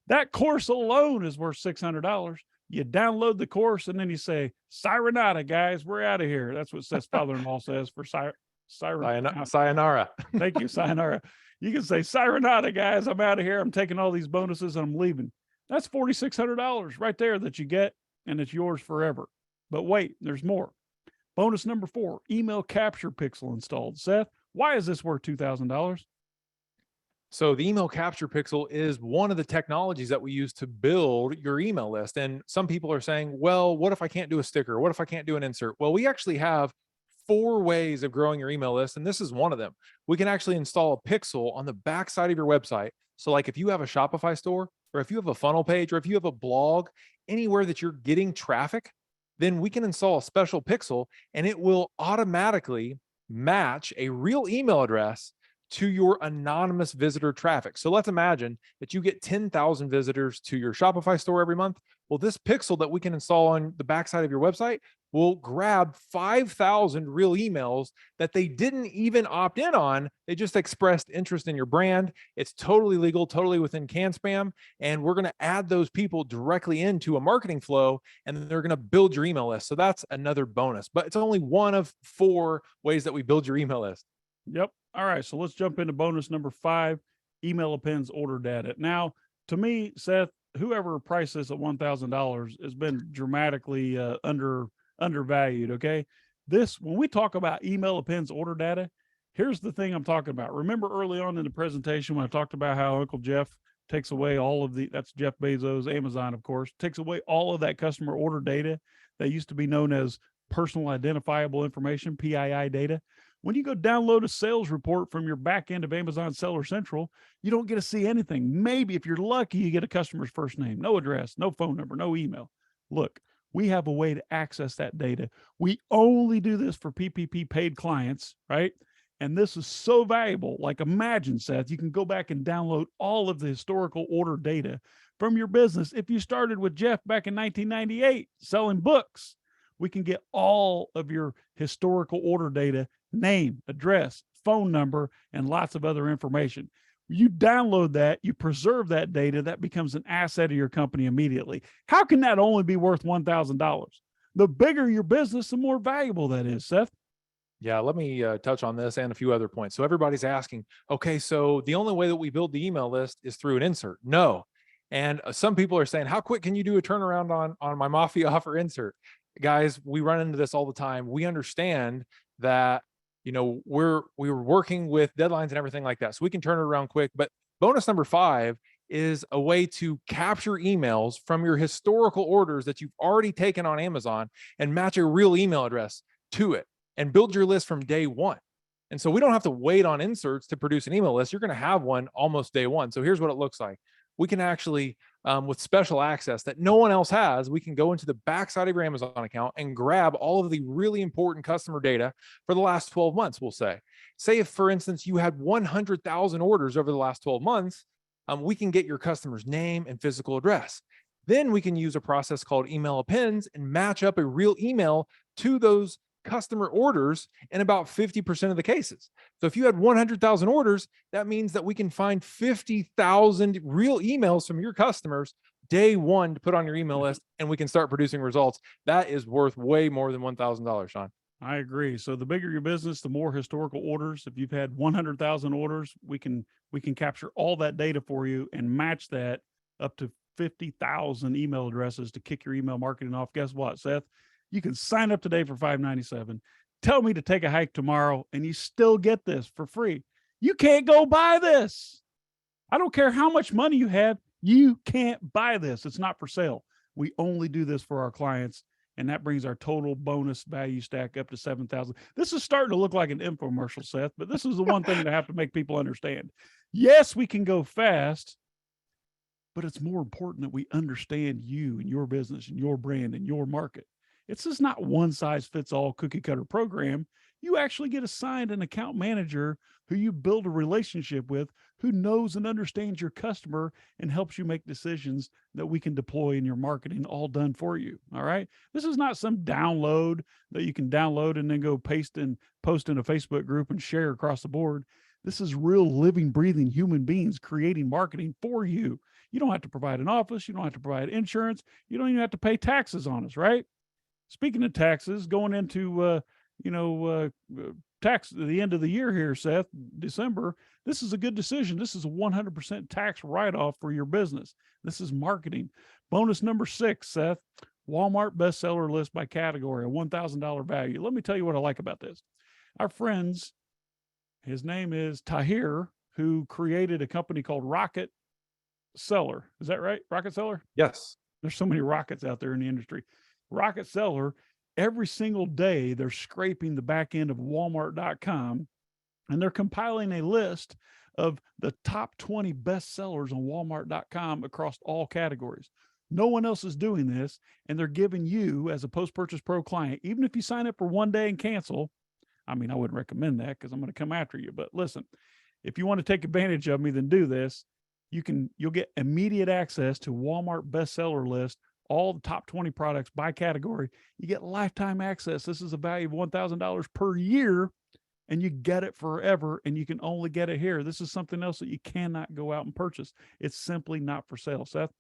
That course alone is worth $600. You download the course and then you say, "Sayonara, guys, we're out of here." That's what Seth's father-in-law says for Sayonara. Thank you, sayonara. You can say, "Sayonara, guys, I'm out of here. I'm taking all these bonuses and I'm leaving." That's $4,600 right there that you get, and it's yours forever. But wait, there's more. Bonus number 4, email capture pixel installed. Seth, why is this worth $2,000? So the email capture pixel is one of the technologies that we use to build your email list. And some people are saying, well, what if I can't do a sticker? What if I can't do an insert? Well, we actually have 4 ways of growing your email list, and this is one of them. We can actually install a pixel on the back side of your website. So like if you have a Shopify store, or if you have a funnel page, or if you have a blog, anywhere that you're getting traffic, then we can install a special pixel and it will automatically match a real email address to your anonymous visitor traffic. So let's imagine that you get 10,000 visitors to your Shopify store every month. Well, this pixel that we can install on the backside of your website will grab 5,000 real emails that they didn't even opt in on. They just expressed interest in your brand. It's totally legal, totally within CAN-SPAM. And we're going to add those people directly into a marketing flow, and they're going to build your email list. So that's another bonus, but it's only one of 4 ways that we build your email list. Yep. All right. So let's jump into bonus number 5, email appends order data. Now, to me, Seth, whoever priced this at $1,000 has been dramatically undervalued. Okay. When we talk about email appends order data, here's the thing I'm talking about. Remember early on in the presentation when I talked about how Uncle Jeff takes away that's Jeff Bezos, Amazon, of course, takes away all of that customer order data that used to be known as personal identifiable information, PII data. When you go download a sales report from your back end of Amazon Seller Central, you don't get to see anything. Maybe if you're lucky, you get a customer's first name, no address, no phone number, no email. Look, we have a way to access that data. We only do this for PPP paid clients, right? And this is so valuable. Like imagine, Seth, you can go back and download all of the historical order data from your business. If you started with Jeff back in 1998 selling books, we can get all of your historical order data, name, address, phone number, and lots of other information. You download that, you preserve that data, that becomes an asset of your company immediately. How can that only be worth $1,000? The bigger your business, the more valuable that is, Seth. Yeah, let me touch on this and a few other points. So everybody's asking, okay, so the only way that we build the email list is through an insert. No. And some people are saying, how quick can you do a turnaround on my Mafia offer insert? Guys, we run into this all the time. We understand that, we're working with deadlines and everything like that. So we can turn it around quick. But bonus number 5 is a way to capture emails from your historical orders that you've already taken on Amazon and match a real email address to it and build your list from day one. And so we don't have to wait on inserts to produce an email list. You're going to have one almost day one. So here's what it looks like. We can actually, with special access that no one else has, we can go into the backside of your Amazon account and grab all of the really important customer data for the last 12 months, we'll say. Say if, for instance, you had 100,000 orders over the last 12 months, we can get your customer's name and physical address. Then we can use a process called email appends and match up a real email to those customer orders in about 50% of the cases. So if you had 100,000 orders, that means that we can find 50,000 real emails from your customers day one to put on your email list, and we can start producing results. That is worth way more than $1,000, Sean. I agree. So the bigger your business, the more historical orders. If you've had 100,000 orders, we can capture all that data for you and match that up to 50,000 email addresses to kick your email marketing off. Guess what, Seth? You can sign up today for $597. Tell me to take a hike tomorrow, and you still get this for free. You can't go buy this. I don't care how much money you have. You can't buy this. It's not for sale. We only do this for our clients, and that brings our total bonus value stack up to 7,000. This is starting to look like an infomercial, Seth, but this is the one thing that I have to make people understand. Yes, we can go fast, but it's more important that we understand you and your business and your brand and your market. It's just not one size fits all cookie cutter program. You actually get assigned an account manager who you build a relationship with, who knows and understands your customer and helps you make decisions that we can deploy in your marketing, all done for you. All right. This is not some download that you can download and then go paste and post in a Facebook group and share across the board. This is real living, breathing human beings creating marketing for you. You don't have to provide an office. You don't have to provide insurance. You don't even have to pay taxes on us, right? Speaking of taxes, going into, tax the end of the year here, Seth, December, this is a good decision. This is a 100% tax write-off for your business. This is marketing. Bonus number 6, Seth, Walmart bestseller list by category, a $1,000 value. Let me tell you what I like about this. Our friends, his name is Tahir, who created a company called Rocket Seller. Is that right? Rocket Seller? Yes. There's so many rockets out there in the industry. Rocket Seller, every single day, they're scraping the back end of Walmart.com and they're compiling a list of the top 20 best sellers on Walmart.com across all categories. No one else is doing this. And they're giving you, as a post-purchase pro client, even if you sign up for one day and cancel, I mean, I wouldn't recommend that because I'm going to come after you. But listen, if you want to take advantage of me, then do this. You'll get immediate access to Walmart bestseller list, all the top 20 products by category. You get lifetime access. This is a value of $1,000 per year, and you get it forever, and you can only get it here. This is something else that you cannot go out and purchase. It's simply not for sale, Seth.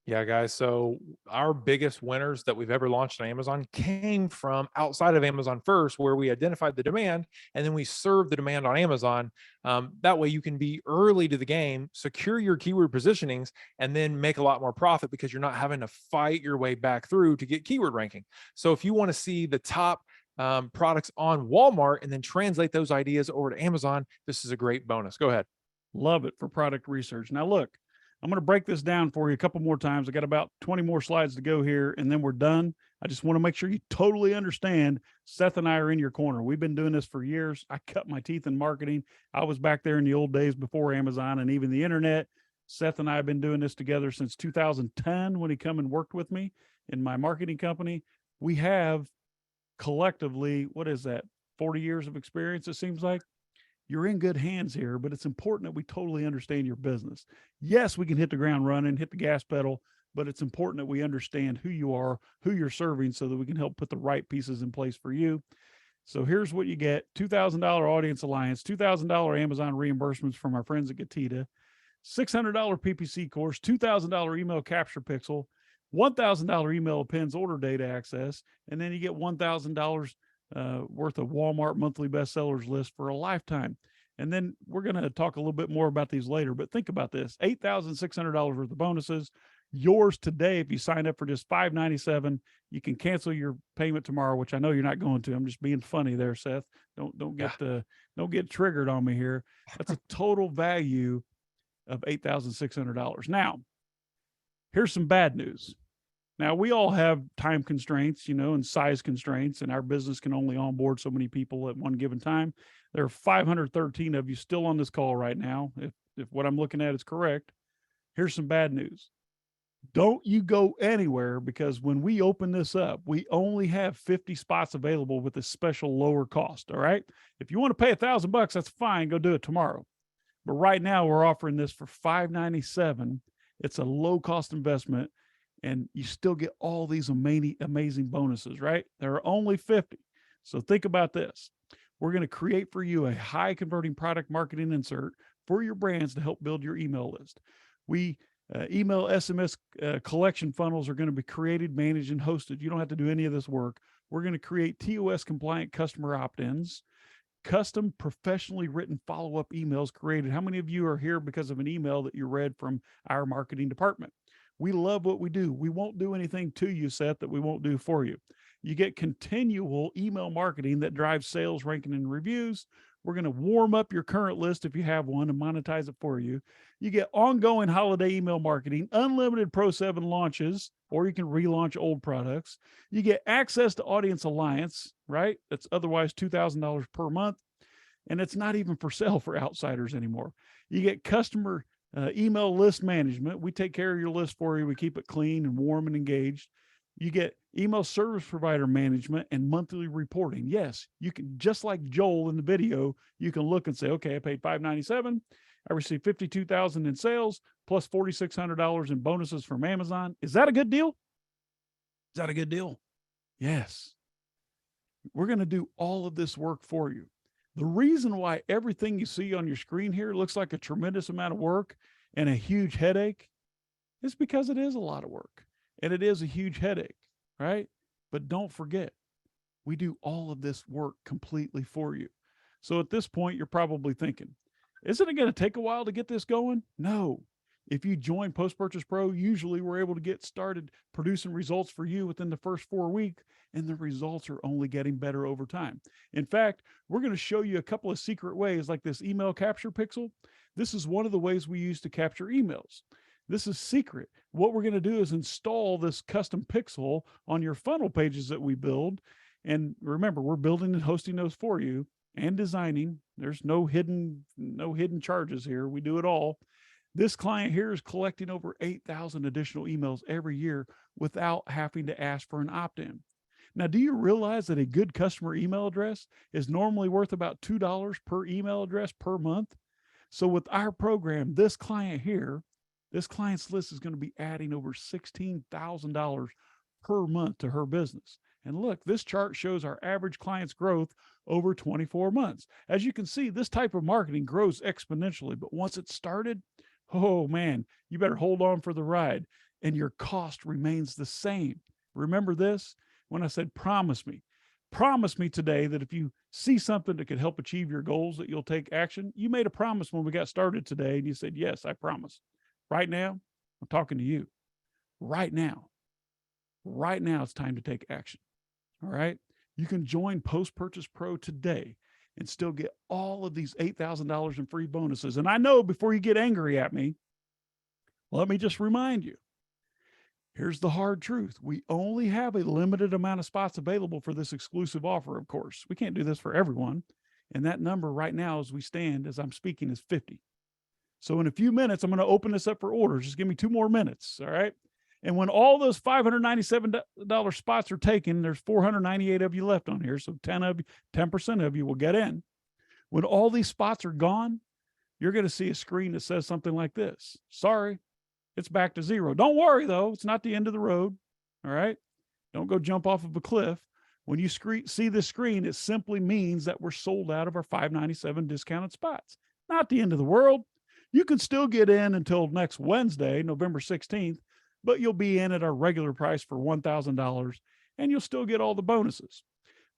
Yeah, guys. So our biggest winners that we've ever launched on Amazon came from outside of Amazon first, where we identified the demand and then we served the demand on Amazon. That way you can be early to the game, secure your keyword positionings, and then make a lot more profit because you're not having to fight your way back through to get keyword ranking. So if you want to see the top products on Walmart and then translate those ideas over to Amazon, this is a great bonus. Go ahead. Love it for product research. Now, look, I'm going to break this down for you a couple more times. I got about 20 more slides to go here, and then we're done. I just want to make sure you totally understand Seth and I are in your corner. We've been doing this for years. I cut my teeth in marketing. I was back there in the old days before Amazon and even the internet. Seth and I have been doing this together since 2010 when he come and worked with me in my marketing company. We have collectively, what is that, 40 years of experience, it seems like. You're in good hands here, but it's important that we totally understand your business. Yes, we can hit the ground running, hit the gas pedal, but it's important that we understand who you are, who you're serving, so that we can help put the right pieces in place for you. So here's what you get: $2,000 Audience Alliance, $2,000 Amazon reimbursements from our friends at Getita, $600 PPC course, $2,000 email capture pixel, $1,000 email appends order data access, and then you get $1,000 worth of Walmart monthly bestsellers list for a lifetime. And then we're going to talk a little bit more about these later, but think about this: $8,600 worth of bonuses, yours today. If you sign up for just $597, you can cancel your payment tomorrow, which I know you're not going to. I'm just being funny there, Seth. Don't get triggered on me here. That's a total value of $8,600. Now, here's some bad news. Now, we all have time constraints, and size constraints, and our business can only onboard so many people at one given time. There are 513 of you still on this call right now. If what I'm looking at is correct, here's some bad news. Don't you go anywhere, because when we open this up, we only have 50 spots available with a special lower cost. All right. If you want to pay $1,000, that's fine. Go do it tomorrow. But right now we're offering this for $597. It's a low cost investment, and you still get all these amazing bonuses, right? There are only 50. So think about this. We're going to create for you a high converting product marketing insert for your brands to help build your email list. We email SMS collection funnels are going to be created, managed, and hosted. You don't have to do any of this work. We're going to create TOS compliant customer opt-ins, custom professionally written follow-up emails created. How many of you are here because of an email that you read from our marketing department? We love what we do. We won't do anything to you, Seth, that we won't do for you. You get continual email marketing that drives sales, ranking, and reviews. We're going to warm up your current list if you have one and monetize it for you. You get ongoing holiday email marketing, unlimited Pro 7 launches, or you can relaunch old products. You get access to Audience Alliance, right? That's otherwise $2,000 per month. And it's not even for sale for outsiders anymore. You get customer email list management. We take care of your list for you. We keep it clean and warm and engaged. You get email service provider management and monthly reporting. Yes, you can, just like Joel in the video, you can look and say, okay, I paid $597. I received 52,000 in sales plus $4,600 in bonuses from Amazon. Is that a good deal? Is that a good deal? Yes. We're going to do all of this work for you. The reason why everything you see on your screen here looks like a tremendous amount of work and a huge headache is because it is a lot of work and it is a huge headache, right? But don't forget, we do all of this work completely for you. So at this point, you're probably thinking, isn't it going to take a while to get this going? No. If you join Post Purchase Pro, usually we're able to get started producing results for you within the first 4 weeks, and the results are only getting better over time. In fact, we're going to show you a couple of secret ways like this email capture pixel. This is one of the ways we use to capture emails. This is secret. What we're going to do is install this custom pixel on your funnel pages that we build. And remember, we're building and hosting those for you and designing. There's no hidden charges here. We do it all. This client here is collecting over 8,000 additional emails every year without having to ask for an opt-in. Now, do you realize that a good customer email address is normally worth about $2 per email address per month? So with our program, this client here, this client's list is going to be adding over $16,000 per month to her business. And look, this chart shows our average client's growth over 24 months. As you can see, this type of marketing grows exponentially, but once it's started, oh man, you better hold on for the ride and your cost remains the same. Remember this when I said, promise me today that if you see something that could help achieve your goals, that you'll take action. You made a promise when we got started today and you said, yes, I promise. Right now, I'm talking to you. Right now, it's time to take action. All right. You can join Post Purchase Pro today and still get all of these $8,000 in free bonuses. And I know before you get angry at me, let me just remind you, here's the hard truth. We only have a limited amount of spots available for this exclusive offer, of course. We can't do this for everyone. And that number right now, as we stand, as I'm speaking, is 50. So in a few minutes, I'm going to open this up for orders. Just give me 2 more minutes. All right. And when all those $597 spots are taken, there's 498 of you left on here. So 10% of you will get in. When all these spots are gone, you're going to see a screen that says something like this. Sorry, it's back to zero. Don't worry though. It's not the end of the road. All right. Don't go jump off of a cliff. When you see this screen, it simply means that we're sold out of our $597 discounted spots. Not the end of the world. You can still get in until next Wednesday, November 16th, but you'll be in at our regular price for $1,000 and you'll still get all the bonuses.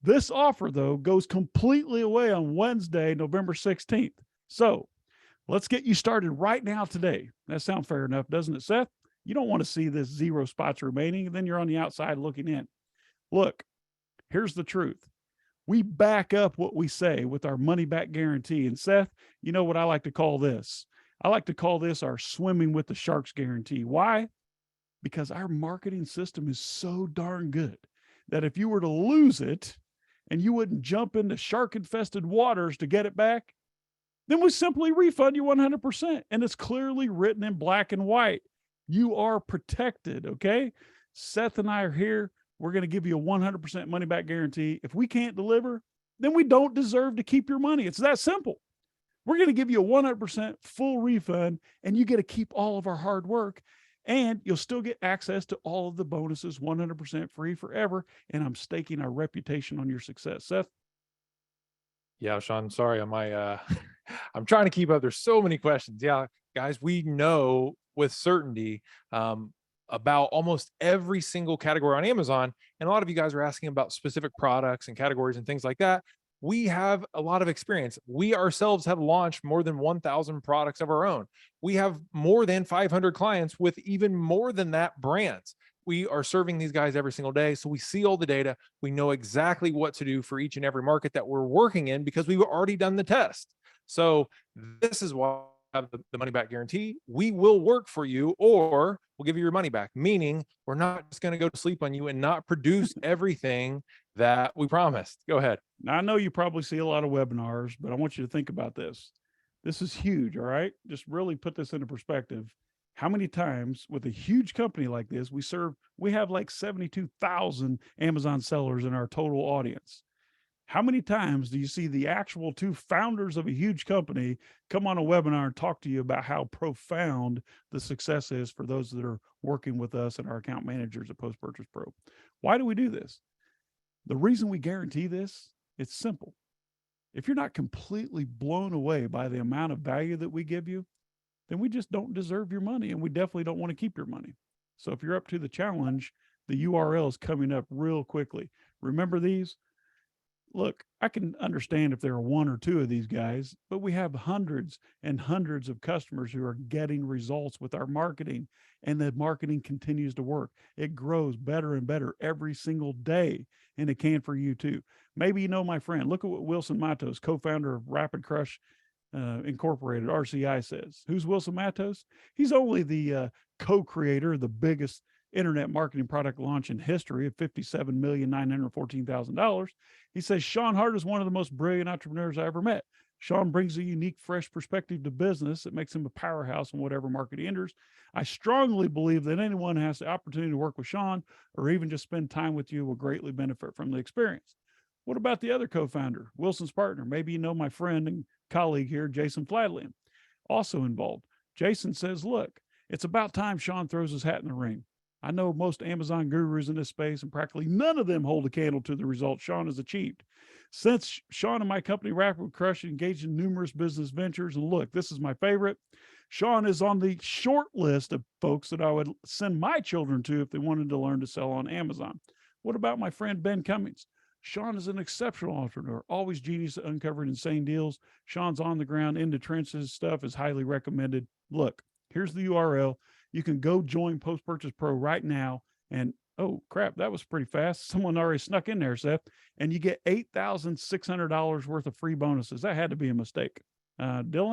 This offer, though, goes completely away on Wednesday, November 16th. So let's get you started right now today. That sounds fair enough, doesn't it, Seth? You don't want to see this 0 spots remaining, and then you're on the outside looking in. Look, here's the truth. We back up what we say with our money back guarantee. And Seth, you know what I like to call this? I like to call this our swimming with the sharks guarantee. Why? Because our marketing system is so darn good that if you were to lose it and you wouldn't jump into shark infested waters to get it back, then we simply refund you 100%. And it's clearly written in black and white. You are protected. Okay. Seth and I are here. We're going to give you a 100% money back guarantee. If we can't deliver, then we don't deserve to keep your money. It's that simple. We're going to give you a 100% full refund and you get to keep all of our hard work. And you'll still get access to all of the bonuses 100% free forever. And I'm staking our reputation on your success. Seth? Yeah, Sean, sorry on my, I'm trying to keep up. There's so many questions. Yeah, guys, we know with certainty about almost every single category on Amazon. And a lot of you guys are asking about specific products and categories and things like that. We have a lot of experience. We ourselves have launched more than 1,000 products of our own. We have more than 500 clients with even more than that brands. We are serving these guys every single day. So we see all the data. We know exactly what to do for each and every market that we're working in because we've already done the test. So this is why I have the money back guarantee. We will work for you or we'll give you your money back, meaning we're not just going to go to sleep on you and not produce everything that we promised. Go ahead. Now, I know you probably see a lot of webinars, but I want you to think about this. This is huge. All right. Just really put this into perspective. How many times with a huge company like this, we have like 72,000 Amazon sellers in our total audience. How many times do you see the actual two founders of a huge company come on a webinar and talk to you about how profound the success is for those that are working with us and our account managers at Post Purchase Pro? Why do we do this? The reason we guarantee this, it's simple. If you're not completely blown away by the amount of value that we give you, then we just don't deserve your money, and we definitely don't want to keep your money. So if you're up to the challenge, the URL is coming up real quickly. Remember these? Look, I can understand if there are one or two of these guys, but we have hundreds and hundreds of customers who are getting results with our marketing, and the marketing continues to work. It grows better and better every single day, and it can for you too. Maybe you know my friend. Look at what Wilson Matos, co-founder of Rapid Crush Incorporated, RCI, says. Who's Wilson Matos? He's only the co-creator of the biggest internet marketing product launch in history of $57,914,000. He says, Sean Hart is one of the most brilliant entrepreneurs I ever met. Sean brings a unique, fresh perspective to business that makes him a powerhouse in whatever market he enters. I strongly believe that anyone who has the opportunity to work with Sean or even just spend time with you will greatly benefit from the experience. What about the other co-founder, Wilson's partner? Maybe you know my friend and colleague here, Jason Fladley, also involved. Jason says, look, it's about time Sean throws his hat in the ring. I know most Amazon gurus in this space, and practically none of them hold a candle to the results Sean has achieved. Since Sean and my company, Rapid Crush, engaged in numerous business ventures, and look, this is my favorite. Sean is on the short list of folks that I would send my children to if they wanted to learn to sell on Amazon. What about my friend Ben Cummings? Sean is an exceptional entrepreneur, always genius at uncovering insane deals. Sean's on the ground, in the trenches stuff is highly recommended. Look, here's the URL. You can go join Post Purchase Pro right now. And oh crap, that was pretty fast. Someone already snuck in there, Seth. And you get $8,600 worth of free bonuses. That had to be a mistake. Dylan?